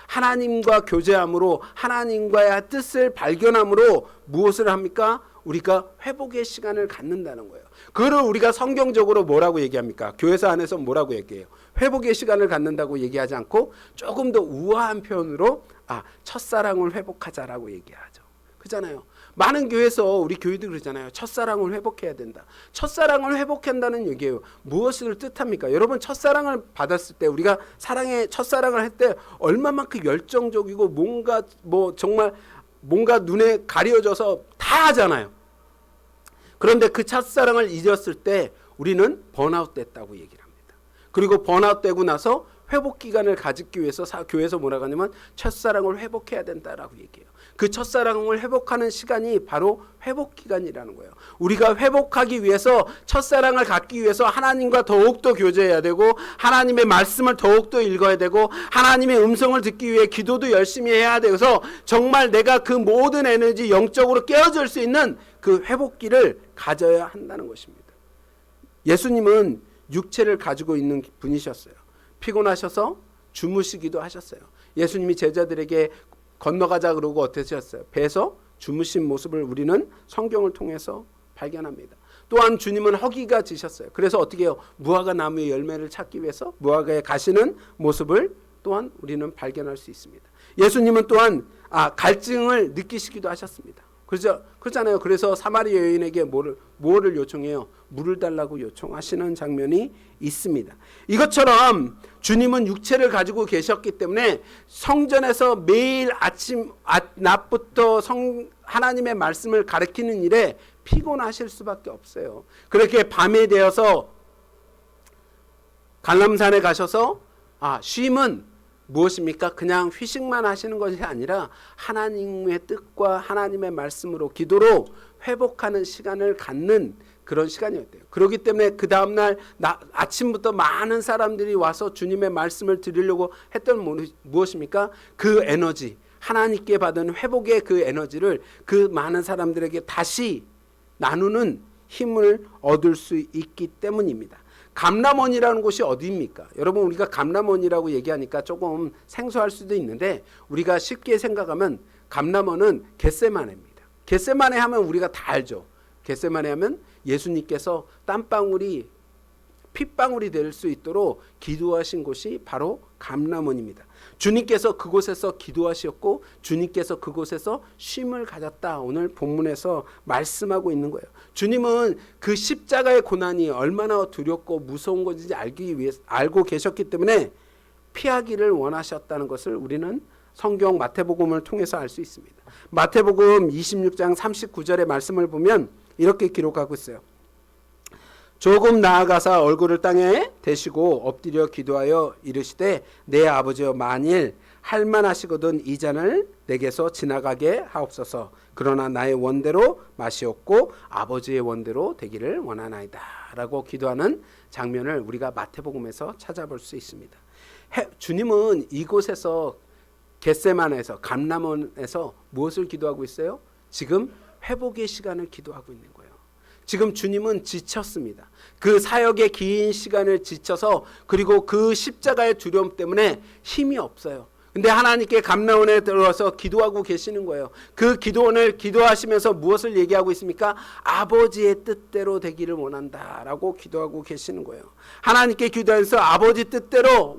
하나님과 교제함으로 하나님과의 뜻을 발견함으로 무엇을 합니까? 우리가 회복의 시간을 갖는다는 거예요. 그거를 우리가 성경적으로 뭐라고 얘기합니까? 교회사 안에서 뭐라고 얘기해요? 회복의 시간을 갖는다고 얘기하지 않고 조금 더 우아한 표현으로 첫사랑을 회복하자라고 얘기하죠. 그렇잖아요. 많은 교회에서 우리 교회들 그러잖아요. 첫사랑을 회복해야 된다. 첫사랑을 회복한다는 얘기예요. 무엇을 뜻합니까? 여러분, 첫사랑을 받았을 때 우리가 첫사랑을 할 때 얼마만큼 열정적이고 정말 뭔가 눈에 가려져서 다 하잖아요. 그런데 그 첫사랑을 잊었을 때 우리는 번아웃 됐다고 얘기를 합니다. 그리고 번아웃 되고 나서 회복 기간을 가지기 위해서 교회에서 뭐라고 하냐면 첫사랑을 회복해야 된다라고 얘기해요. 그 첫사랑을 회복하는 시간이 바로 회복 기간이라는 거예요. 우리가 회복하기 위해서 첫사랑을 갖기 위해서 하나님과 더욱더 교제해야 되고 하나님의 말씀을 더욱더 읽어야 되고 하나님의 음성을 듣기 위해 기도도 열심히 해야 돼서 정말 내가 그 모든 에너지 영적으로 깨어질 수 있는 그 회복기를 가져야 한다는 것입니다. 예수님은 육체를 가지고 있는 분이셨어요. 피곤하셔서 주무시기도 하셨어요. 예수님이 제자들에게 건너가자 그러고 어떻게 하셨어요? 배에서 주무신 모습을 우리는 성경을 통해서 발견합니다. 또한 주님은 허기가 지셨어요. 그래서 어떻게 해요? 무화과 나무의 열매를 찾기 위해서 무화과에 가시는 모습을 또한 우리는 발견할 수 있습니다. 예수님은 또한 갈증을 느끼시기도 하셨습니다. 그렇잖아요. 그래서 사마리 여인에게 뭐를 요청해요? 물을 달라고 요청하시는 장면이 있습니다. 이것처럼 주님은 육체를 가지고 계셨기 때문에 성전에서 매일 낮부터 하나님의 말씀을 가르치는 일에 피곤하실 수밖에 없어요. 그렇게 밤에 되어서 갈람산에 가셔서 쉼은 무엇입니까? 그냥 휴식만 하시는 것이 아니라 하나님의 뜻과 하나님의 말씀으로 기도로 회복하는 시간을 갖는 그런 시간이었대요. 그렇기 때문에 그 다음날 아침부터 많은 사람들이 와서 주님의 말씀을 드리려고 했던 무엇입니까? 그 에너지, 하나님께 받은 회복의 그 에너지를 그 많은 사람들에게 다시 나누는 힘을 얻을 수 있기 때문입니다. 감람원이라는 곳이 어디입니까? 여러분, 우리가 감람원이라고 얘기하니까 조금 생소할 수도 있는데 우리가 쉽게 생각하면 감람원은 겟세마네입니다. 겟세마네 하면 우리가 다 알죠. 겟세마네 하면 예수님께서 땀방울이 핏방울이 될 수 있도록 기도하신 곳이 바로 감람원입니다. 주님께서 그곳에서 기도하셨고 주님께서 그곳에서 쉼을 가졌다. 오늘 본문에서 말씀하고 있는 거예요. 주님은 그 십자가의 고난이 얼마나 두렵고 무서운 것인지 알고 계셨기 때문에 피하기를 원하셨다는 것을 우리는 성경 마태복음을 통해서 알 수 있습니다. 마태복음 26장 39절의 말씀을 보면 이렇게 기록하고 있어요. 조금 나아가사 얼굴을 땅에 대시고 엎드려 기도하여 이르시되 내 아버지여 만일 할만하시거든 이 잔을 내게서 지나가게 하옵소서. 그러나 나의 원대로 마시옵고 아버지의 원대로 되기를 원하나이다 라고 기도하는 장면을 우리가 마태복음에서 찾아볼 수 있습니다. 주님은 이곳에서 겟세마네에서 감람원에서 무엇을 기도하고 있어요? 지금 회복의 시간을 기도하고 있는 거예요. 지금 주님은 지쳤습니다. 그 사역의 긴 시간을 지쳐서 그리고 그 십자가의 두려움 때문에 힘이 없어요. 근데 하나님께 감람원에 들어와서 기도하고 계시는 거예요. 그 기도원을 기도하시면서 무엇을 얘기하고 있습니까? 아버지의 뜻대로 되기를 원한다라고 기도하고 계시는 거예요. 하나님께 기도해서 아버지 뜻대로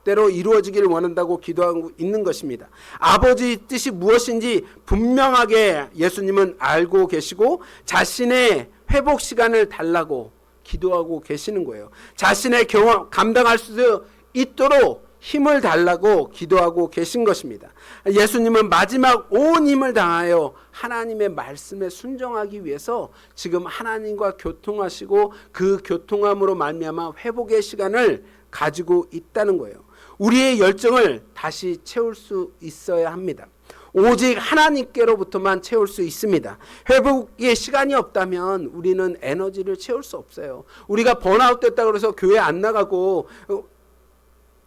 뜻대로 이루어지기를 원한다고 기도하고 있는 것입니다. 아버지 뜻이 무엇인지 분명하게 예수님은 알고 계시고 자신의 회복 시간을 달라고 기도하고 계시는 거예요. 자신의 경험 감당할 수 있도록 힘을 달라고 기도하고 계신 것입니다. 예수님은 마지막 온 힘을 다하여 하나님의 말씀에 순종하기 위해서 지금 하나님과 교통하시고 그 교통함으로 말미암아 회복의 시간을 가지고 있다는 거예요. 우리의 열정을 다시 채울 수 있어야 합니다. 오직 하나님께로부터만 채울 수 있습니다. 회복의 시간이 없다면 우리는 에너지를 채울 수 없어요. 우리가 번아웃 됐다고 해서 교회 안 나가고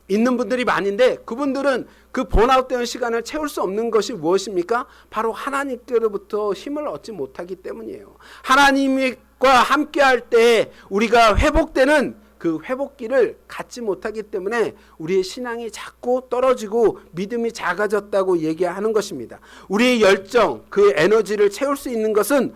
있는 분들이 많은데 그분들은 그 번아웃되는 시간을 채울 수 없는 것이 무엇입니까? 바로 하나님께로부터 힘을 얻지 못하기 때문이에요. 하나님과 함께할 때 우리가 회복되는 그 회복기를 갖지 못하기 때문에 우리의 신앙이 자꾸 떨어지고 믿음이 작아졌다고 얘기하는 것입니다. 우리의 열정, 그 에너지를 채울 수 있는 것은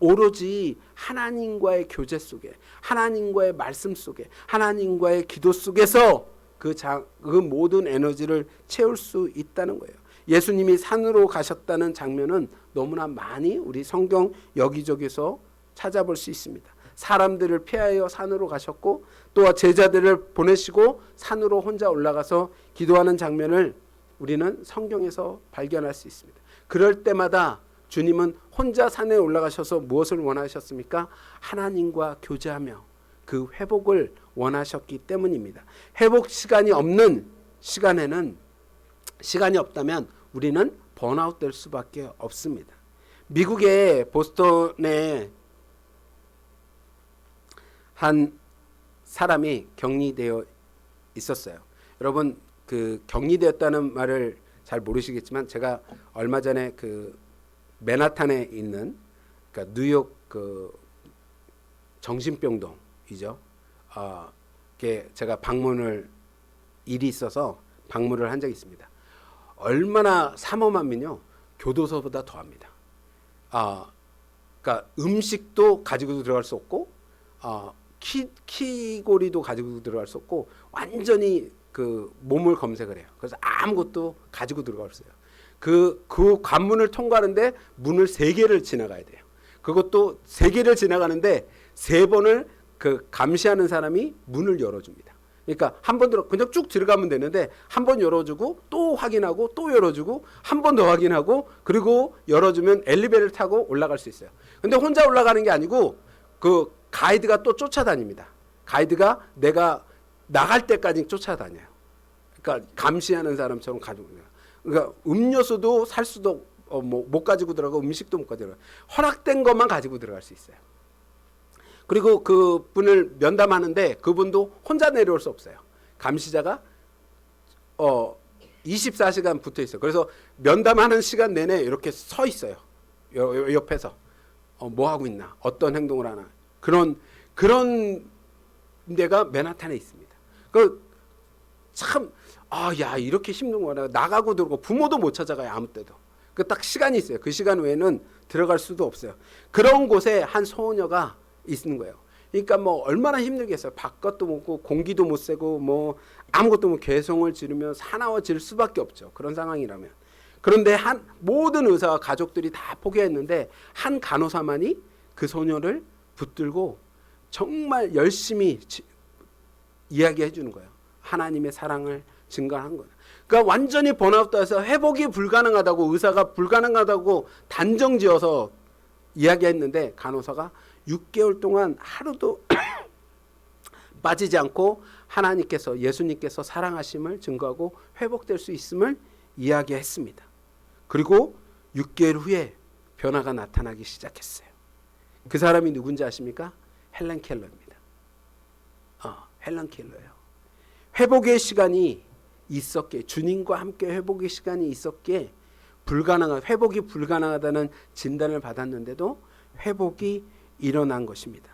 오로지 하나님과의 교제 속에, 하나님과의 말씀 속에, 하나님과의 기도 속에서 그 모든 에너지를 채울 수 있다는 거예요. 예수님이 산으로 가셨다는 장면은 너무나 많이 우리 성경 여기저기서 찾아볼 수 있습니다. 사람들을 피하여 산으로 가셨고 또 제자들을 보내시고 산으로 혼자 올라가서 기도하는 장면을 우리는 성경에서 발견할 수 있습니다. 그럴 때마다 주님은 혼자 산에 올라가셔서 무엇을 원하셨습니까? 하나님과 교제하며 그 회복을 원하셨기 때문입니다. 회복 시간이 없는 시간에는 시간이 없다면 우리는 번아웃 될 수밖에 없습니다. 미국의 보스턴에 한 사람이 격리되어 있었어요. 여러분 그 격리되었다는 말을 잘 모르시겠지만 제가 얼마 전에 그 맨하탄에 있는 그러니까 뉴욕 그 정신병동이죠. 제가 방문을 일이 있어서 방문을 한 적이 있습니다. 얼마나 삼엄하면요 교도소보다 더합니다. 그러니까 음식도 가지고 들어갈 수 없고 키고리도 가지고 들어갈 수 없고 완전히 그 몸을 검색을 해요. 그래서 아무것도 가지고 들어갈 수 없어요. 그 관문을 통과하는데 문을 3개를 지나가야 돼요. 그것도 3개를 지나가는데 3번을 그 감시하는 사람이 문을 열어줍니다. 그러니까 한 번 그냥 쭉 들어가면 되는데 한 번 열어주고 또 확인하고 또 열어주고 한 번 더 확인하고 그리고 열어주면 엘리베이터를 타고 올라갈 수 있어요. 근데 혼자 올라가는 게 아니고 그 가이드가 또 쫓아다닙니다. 가이드가 내가 나갈 때까지 쫓아다녀요. 그러니까 감시하는 사람처럼 가지고 있어요. 그러니까 음료수도 살 수도 못 가지고 들어가고 음식도 못 가지고 들어가고 허락된 것만 가지고 들어갈 수 있어요. 그리고 그분을 면담하는데 그분도 혼자 내려올 수 없어요. 감시자가 24시간 붙어 있어요. 그래서 면담하는 시간 내내 이렇게 서 있어요. 옆에서 뭐 하고 있나, 어떤 행동을 하나 그런 데가 맨하탄에 있습니다. 참 야 이렇게 힘든 거나 나가고 들어오고 부모도 못 찾아가요. 아무 때도. 딱 시간이 있어요. 그 시간 외에는 들어갈 수도 없어요. 그런 곳에 한 소녀가 있는 거예요. 그러니까 얼마나 힘들겠어요. 바깥도 먹고 공기도 못 쐬고 아무것도 못 개성을 지르며 사나워질 수밖에 없죠. 그런 상황이라면. 그런데 모든 의사와 가족들이 다 포기했는데 한 간호사만이 그 소녀를 붙들고 정말 열심히 이야기해 주는 거예요. 하나님의 사랑을 증거한 거예요. 그러니까 완전히 번아웃돼서 회복이 불가능하다고 의사가 불가능하다고 단정지어서 이야기했는데 간호사가 6개월 동안 하루도 빠지지 않고 하나님께서 예수님께서 사랑하심을 증거하고 회복될 수 있음을 이야기했습니다. 그리고 6개월 후에 변화가 나타나기 시작했어요. 그 사람이 누군지 아십니까? 헬렌 켈러입니다. 헬렌 켈러예요. 회복의 시간이 있었기에 주님과 함께 회복의 시간이 있었기에 회복이 불가능하다는 진단을 받았는데도 회복이 일어난 것입니다.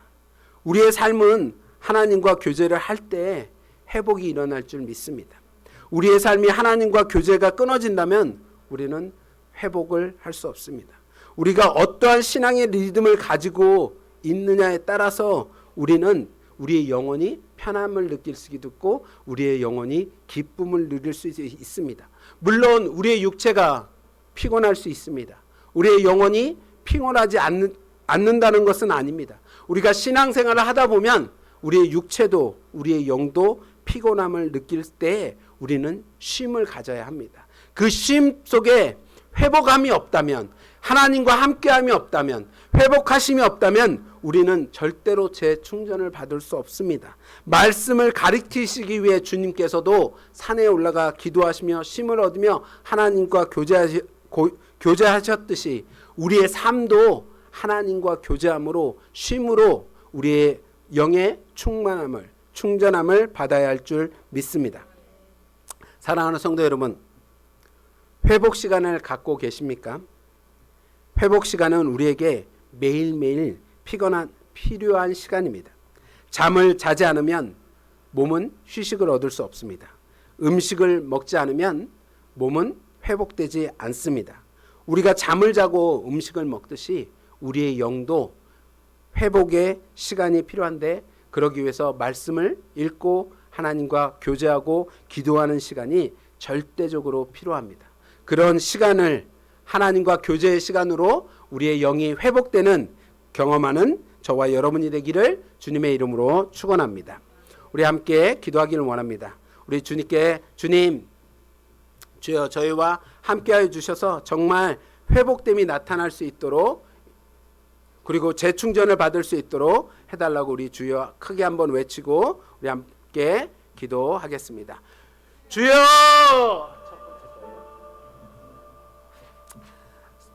우리의 삶은 하나님과 교제를 할 때 회복이 일어날 줄 믿습니다. 우리의 삶이 하나님과 교제가 끊어진다면 우리는 회복을 할 수 없습니다. 우리가 어떠한 신앙의 리듬을 가지고 있느냐에 따라서 우리는 우리의 영혼이 편함을 느낄 수 있고 우리의 영혼이 기쁨을 누릴 수 있습니다. 물론 우리의 육체가 피곤할 수 있습니다. 우리의 영혼이 피곤하지 않는다는 것은 아닙니다. 우리가 신앙생활을 하다 보면 우리의 육체도 우리의 영도 피곤함을 느낄 때 우리는 쉼을 가져야 합니다. 그 쉼 속에 회복함이 없다면, 하나님과 함께함이 없다면, 회복하심이 없다면 우리는 절대로 재충전을 받을 수 없습니다. 말씀을 가르치시기 위해 주님께서도 산에 올라가 기도하시며 쉼을 얻으며 하나님과 교제하셨듯이 우리의 삶도 하나님과 교제함으로 쉼으로 우리의 영의 충전함을 받아야 할 줄 믿습니다. 사랑하는 성도 여러분, 회복 시간을 갖고 계십니까? 회복 시간은 우리에게 매일매일 필요한 시간입니다. 잠을 자지 않으면 몸은 휴식을 얻을 수 없습니다. 음식을 먹지 않으면 몸은 회복되지 않습니다. 우리가 잠을 자고 음식을 먹듯이 우리의 영도 회복의 시간이 필요한데, 그러기 위해서 말씀을 읽고 하나님과 교제하고 기도하는 시간이 절대적으로 필요합니다. 그런 시간을 하나님과 교제의 시간으로 우리의 영이 회복되는 경험하는 저와 여러분이 되기를 주님의 이름으로 축원합니다. 우리 함께 기도하기를 원합니다. 우리 주님께, 주님, 주여 저희와 함께하여 주셔서 정말 회복됨이 나타날 수 있도록, 그리고 재충전을 받을 수 있도록 해달라고 우리 주여 크게 한번 외치고 우리 함께 기도하겠습니다. 주여!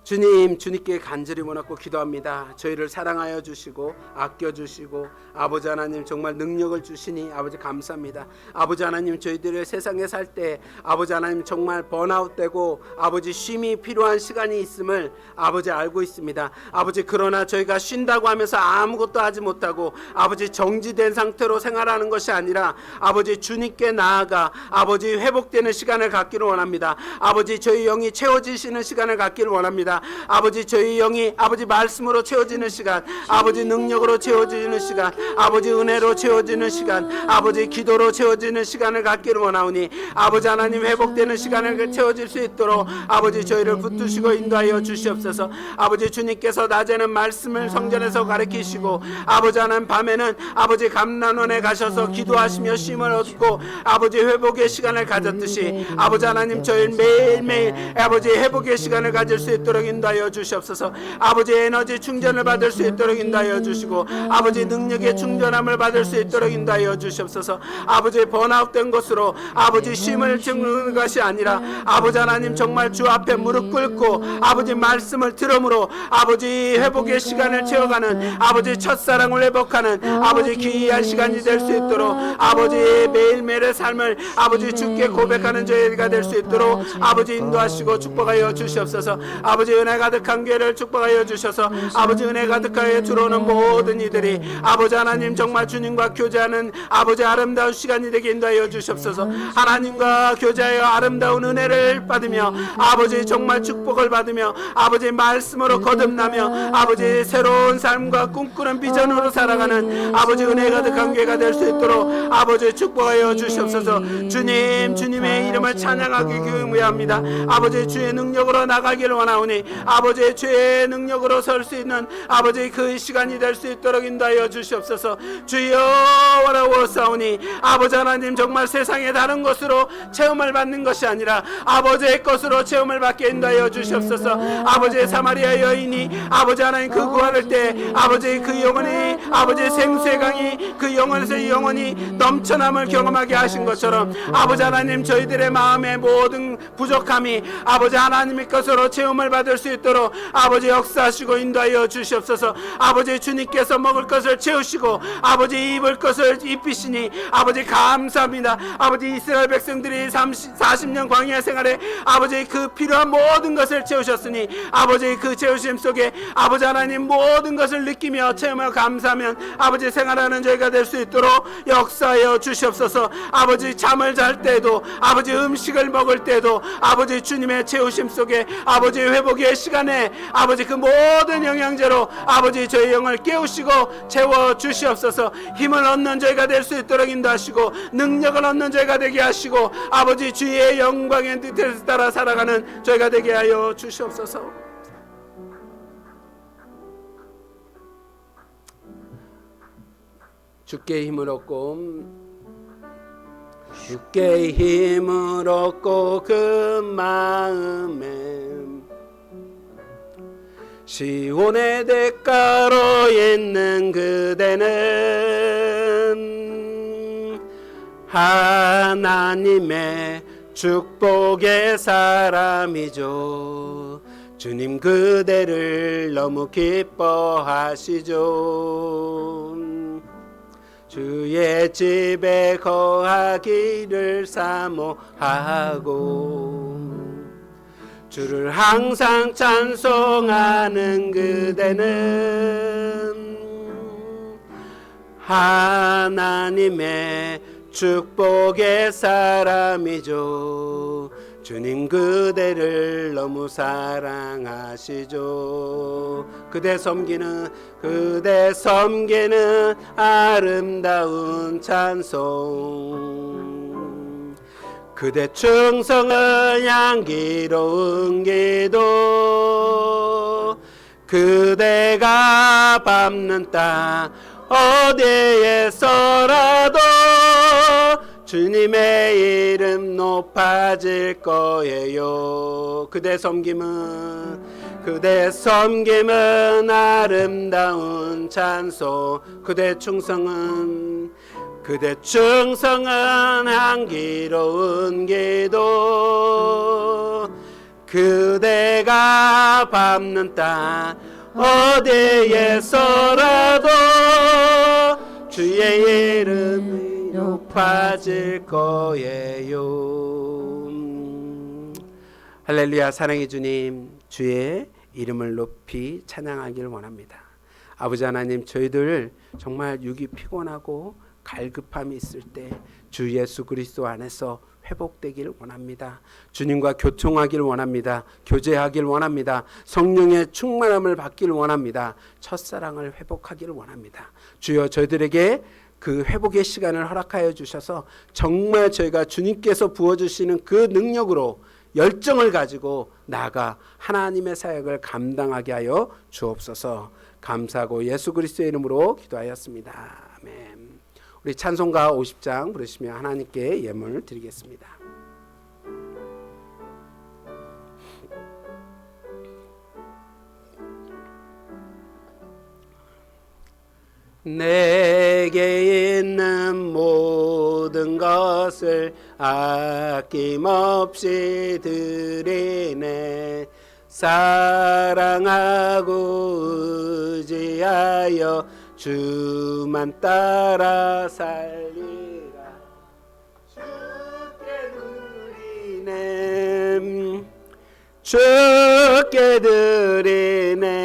주님, 주님께 간절히 원하고 기도합니다. 저희를 사랑하여 주시고 아껴 주시고 아버지 하나님 정말 능력을 주시니 아버지 감사합니다. 아버지 하나님, 저희들의 세상에 살 때 아버지 하나님 정말 번아웃되고 아버지 쉼이 필요한 시간이 있음을 아버지 알고 있습니다. 아버지, 그러나 저희가 쉰다고 하면서 아무것도 하지 못하고 아버지 정지된 상태로 생활하는 것이 아니라 아버지 주님께 나아가 아버지 회복되는 시간을 갖기를 원합니다. 아버지, 저희 영이 채워지시는 시간을 갖기를 원합니다. 아버지, 저희 영이 아버지 말씀으로 채워지는 시간, 아버지 능력으로 채워지는 시간, 아버지 은혜로 채워지는 시간, 아버지 기도로 채워지는 시간을 갖기를 원하오니 아버지 하나님 회복되는 시간을 채워질 수 있도록 아버지 저희를 붙드시고 인도하여 주시옵소서. 아버지, 주님께서 낮에는 말씀을 성전에서 가르치시고 아버지 하나님 밤에는 아버지 감난원에 가셔서 기도하시며 쉼을 얻고 아버지 회복의 시간을 가졌듯이 아버지 하나님 저희 매일매일 아버지 회복의 시간을 가질 수 있도록 인도하여 주시옵소서. 아버지 에너지 충전을 받을 수 있도록 인도하여 주시고 아버지 능력의 충전함을 받을 수 있도록 인도하여 주시옵소서. 아버지 번아웃된 것으로 아버지 쉼을 증는 것이 아니라 아버지 하나님 정말 주 앞에 무릎 꿇고 아버지 말씀을 들음으로 아버지 회복의 시간을 채워가는 아버지 첫사랑을 회복하는 아버지 귀한 시간이 될 수 있도록 아버지 매일매일의 삶을 아버지 주께 고백하는 저희가 될 수 있도록 아버지 인도하시고 축복하여 주시옵소서. 아버지 은혜 가득한 교회를 축복하여 주셔서 아버지 은혜 가득하여 들어오는 모든 이들이 아버지 하나님 정말 주님과 교제하는 아버지 아름다운 시간이 되게 인도하여 주시옵소서. 하나님과 교제하여 아름다운 은혜를 받으며 아버지 정말 축복을 받으며 아버지 말씀으로 거듭나며 아버지 새로운 삶과 꿈꾸는 비전으로 살아가는 아버지 은혜 가득한 교회가 될 수 있도록 아버지 축복하여 주시옵소서. 주님, 주님의 이름을 찬양하기 위함이다. 아버지 주의 능력으로 나가기를 원하오니 아버지의 주의 능력으로 설 수 있는 아버지 그 시간이 될 수 있도록 인도하여 주시옵소서. 주여 원하오사오니 아버지 하나님 정말 세상의 다른 것으로 체험을 받는 것이 아니라 아버지의 것으로 체험을 받게 인도하여 주시옵소서. 아버지의 사마리아 여인이 아버지 하나님 그 구할 때 아버지 그 영혼이 아버지 생수의 강이 그 영혼에서 영혼이 넘쳐남을 경험하게 하신 것처럼 아버지 하나님 저희들의 마음의 모든 부족함이 아버지 하나님의 것으로 체험을 받을 수 있도록 아버지 역사하시고 인도하여 주시옵소서. 아버지 주님께서 먹을 것을 채우시고 아버지 입을 것을 입히시니 아버지 감사합니다. 아버지 이스라엘 백성들이 40년 광야 생활에 아버지 그 필요한 모든 것을 채우셨으니 아버지 그 채우심 속에 아버지 하나님 모든 것을 느끼며 체험하며 감사하면 아버지 생활하는 저희가 될 수 있도록 역사하여 주시옵소서. 아버지 잠을 잘 때도 아버지 음식을 먹을 때도 아버지 주님의 채우심 속에 아버지 회복의 회복의 시간에 아버지 그 모든 영양제로 아버지 저희 영을 깨우시고 채워 주시옵소서. 힘을 얻는 저희가 될 수 있도록 인도하시고 능력을 얻는 저희가 되게 하시고 아버지 주의 영광의 뜻을 따라 살아가는 저희가 되게 하여 주시옵소서. 주께 힘을 얻고 그 마음에 시온의 대가로 있는 그대는 하나님의 축복의 사람이죠. 주님 그대를 너무 기뻐하시죠. 주의 집에 거하기를 사모하고 주를 항상 찬송하는 그대는 하나님의 축복의 사람이죠. 주님 그대를 너무 사랑하시죠. 그대 섬기는 아름다운 찬송, 그대 충성은 향기로운 기도, 그대가 밟는 땅 어디에서라도 주님의 이름 높아질 거예요. 그대 섬김은 아름다운 찬송, 그대 충성은 향기로운 기도, 그대가 밟는 땅 어디에서라도 주의 이름이 높아질 거예요. 할렐루야. 사랑의 주님, 주의 이름을 높이 찬양하기를 원합니다. 아버지 하나님, 저희들 정말 육이 피곤하고 갈급함이 있을 때 주 예수 그리스도 안에서 회복되기를 원합니다. 주님과 교통하기를 원합니다. 교제하기를 원합니다. 성령의 충만함을 받기를 원합니다. 첫사랑을 회복하기를 원합니다. 주여, 저희들에게 그 회복의 시간을 허락하여 주셔서 정말 저희가 주님께서 부어주시는 그 능력으로 열정을 가지고 나아가 하나님의 사역을 감당하게 하여 주옵소서. 감사하고 예수 그리스도의 이름으로 기도하였습니다. 아멘. 우리 찬송가 50장 부르시며 하나님께 예물 드리겠습니다. 내게 있는 모든 것을 아낌없이 드리네. 사랑하고 의지하여 주만 따라 살리라. 주께 드리네.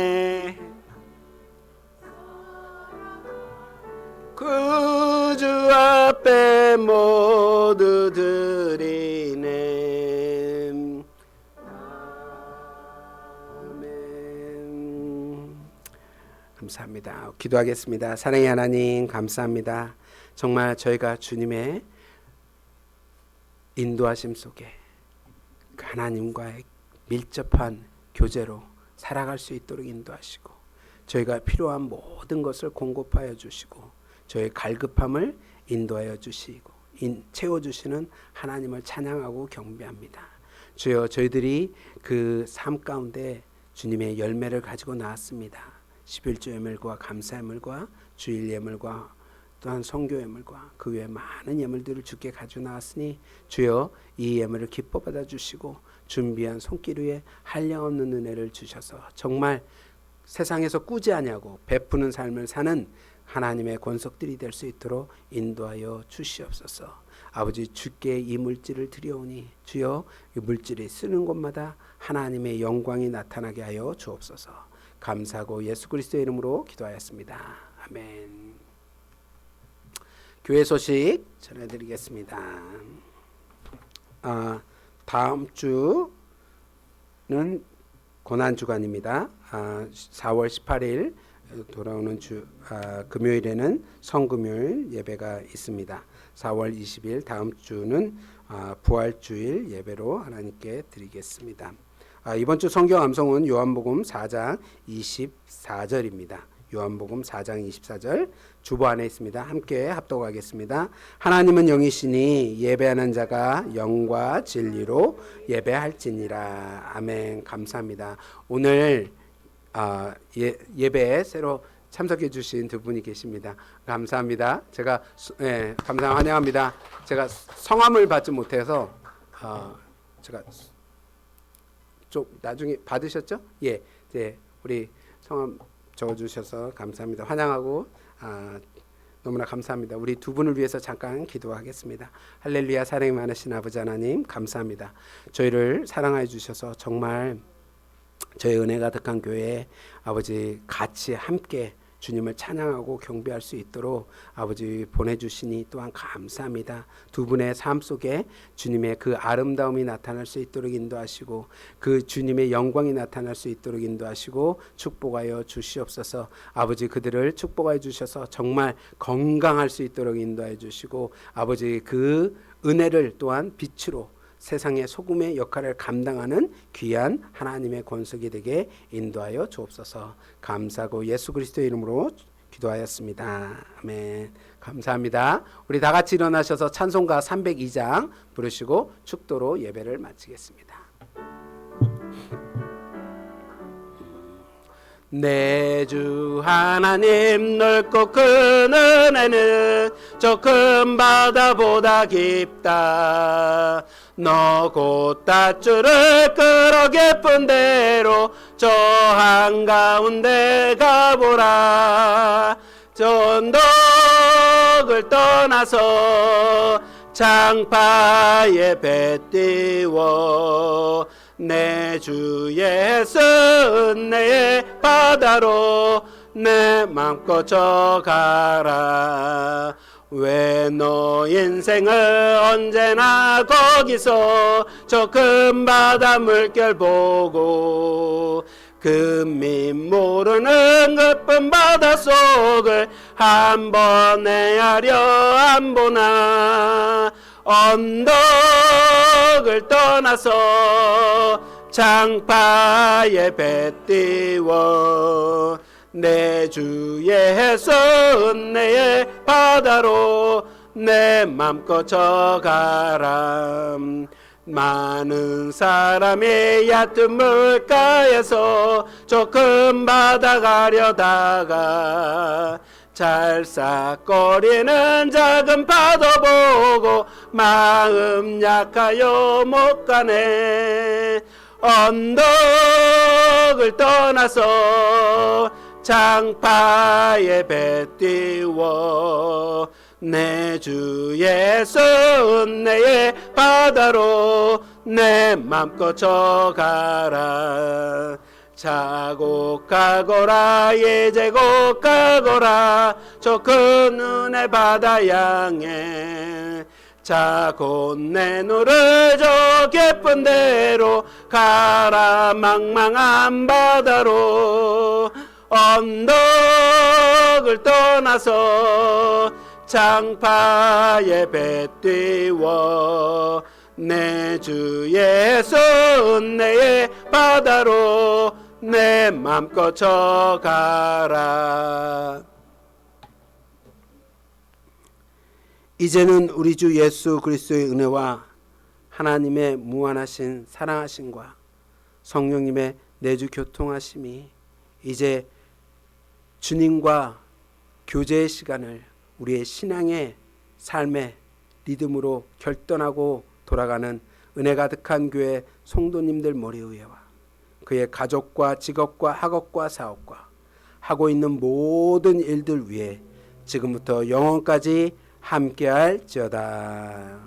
구주 앞에 모두 드리네. 아멘. 감사합니다. 기도하겠습니다. 사랑의 하나님, 감사합니다. 정말 저희가 주님의 인도하심 속에 그 하나님과의 밀접한 교제로 살아갈 수 있도록 인도하시고, 저희가 필요한 모든 것을 공급하여 주시고, 저의 갈급함을 인도하여 주시고 채워주시는 하나님을 찬양하고 경배합니다. 주여, 저희들이 그 삶 가운데 주님의 열매를 가지고 나왔습니다. 11조 예물과 감사 예물과 주일 예물과 또한 성교 예물과 그 외에 많은 예물들을 주께 가지고 나왔으니 주여, 이 예물을 기뻐 받아 주시고 준비한 손길 위에 한량없는 은혜를 주셔서 정말 세상에서 꾸지 아니하고 베푸는 삶을 사는 하나님의 권속들이 될 수 있도록 인도하여 주시옵소서. 아버지, 주께 이 물질을 드려오니 주여, 이 물질이 쓰는 곳마다 하나님의 영광이 나타나게 하여 주옵소서. 감사하고 예수 그리스도의 이름으로 기도하였습니다. 아멘. 교회 소식 전해드리겠습니다. 다음 주는 고난 주간입니다. 4월 18일 돌아오는 금요일에는 성금요일 예배가 있습니다. 4월 20일 다음 주는 부활주일 예배로 하나님께 드리겠습니다. 이번 주 성경 암송은 요한복음 4장 24절입니다. 요한복음 4장 24절 주보 안에 있습니다. 함께 합독하겠습니다. 하나님은 영이시니 예배하는 자가 영과 진리로 예배할지니라. 아멘. 감사합니다. 오늘 예배에 새로 참석해 주신 두 분이 계십니다. 감사합니다. 제가 감사 환영합니다. 제가 성함을 받지 못해서 제가 좀 나중에 받으셨죠? 예, 우리 성함 적어주셔서 감사합니다. 환영하고 너무나 감사합니다. 우리 두 분을 위해서 잠깐 기도하겠습니다. 할렐루야. 사랑이 많으신 아버지 하나님 감사합니다. 저희를 사랑해 주셔서 정말 저희 은혜 가득한 교회에 아버지 같이 함께 주님을 찬양하고 경배할 수 있도록 아버지 보내주시니 또한 감사합니다. 두 분의 삶 속에 주님의 그 아름다움이 나타날 수 있도록 인도하시고 그 주님의 영광이 나타날 수 있도록 인도하시고 축복하여 주시옵소서. 아버지 그들을 축복하여 주셔서 정말 건강할 수 있도록 인도하여 주시고 아버지 그 은혜를 또한 빛으로 세상의 소금의 역할을 감당하는 귀한 하나님의 권속이 되게 인도하여 주옵소서. 감사하고 예수 그리스도의 이름으로 기도하였습니다. 아멘. 감사합니다. 우리 다 같이 일어나셔서 찬송가 302장 부르시고 축도로 예배를 마치겠습니다. 내 주 하나님 넓고 큰 은혜는 저 큰 바다보다 깊다. 너 곧 닷줄을 끌어 깊은 대로 저 한가운데 가보라. 저 언덕을 떠나서 장파에 배 띄워 내 주 예수 은혜의 바다로 내 맘껏 져가라. 왜 너 인생을 언제나 거기서 저 큰 바다 물결 보고 금이 모르는 깊은 바다 속을 한 번 헤아려 안 보나. 언덕을 떠나서 장파에 배 띄워 내 주 예수 은혜의 바다로 내 맘껏 져가라. 많은 사람이 얕은 물가에서 저 큰 바다 가려다가 찰싹거리는 작은 파도 보고 마음 약하여 못 가네. 언덕을 떠나서 장파에 배 띄워 내 주 예수 은혜의 바다로 내 맘껏 져가라. 자고 가거라 예제고 가거라 저 큰 은혜 바다 향해. 자고 내 눈을 저 깊은 데로 가라. 망망한 바다로 언덕을 떠나서 장파에 배 띄워 내 주 예수 은혜의 바다로 내 맘껏 져가라. 이제는 우리 주 예수 그리스도의 은혜와 하나님의 무한하신 사랑하심과 성령님의 내주 교통하심이 이제 주님과 교제의 시간을 우리의 신앙의 삶의 리듬으로 결단하고 돌아가는 은혜 가득한 교회 성도님들 머리 위에와 그의 가족과 직업과 학업과 사업과 하고 있는 모든 일들 위에 지금부터 영원까지 함께할지어다.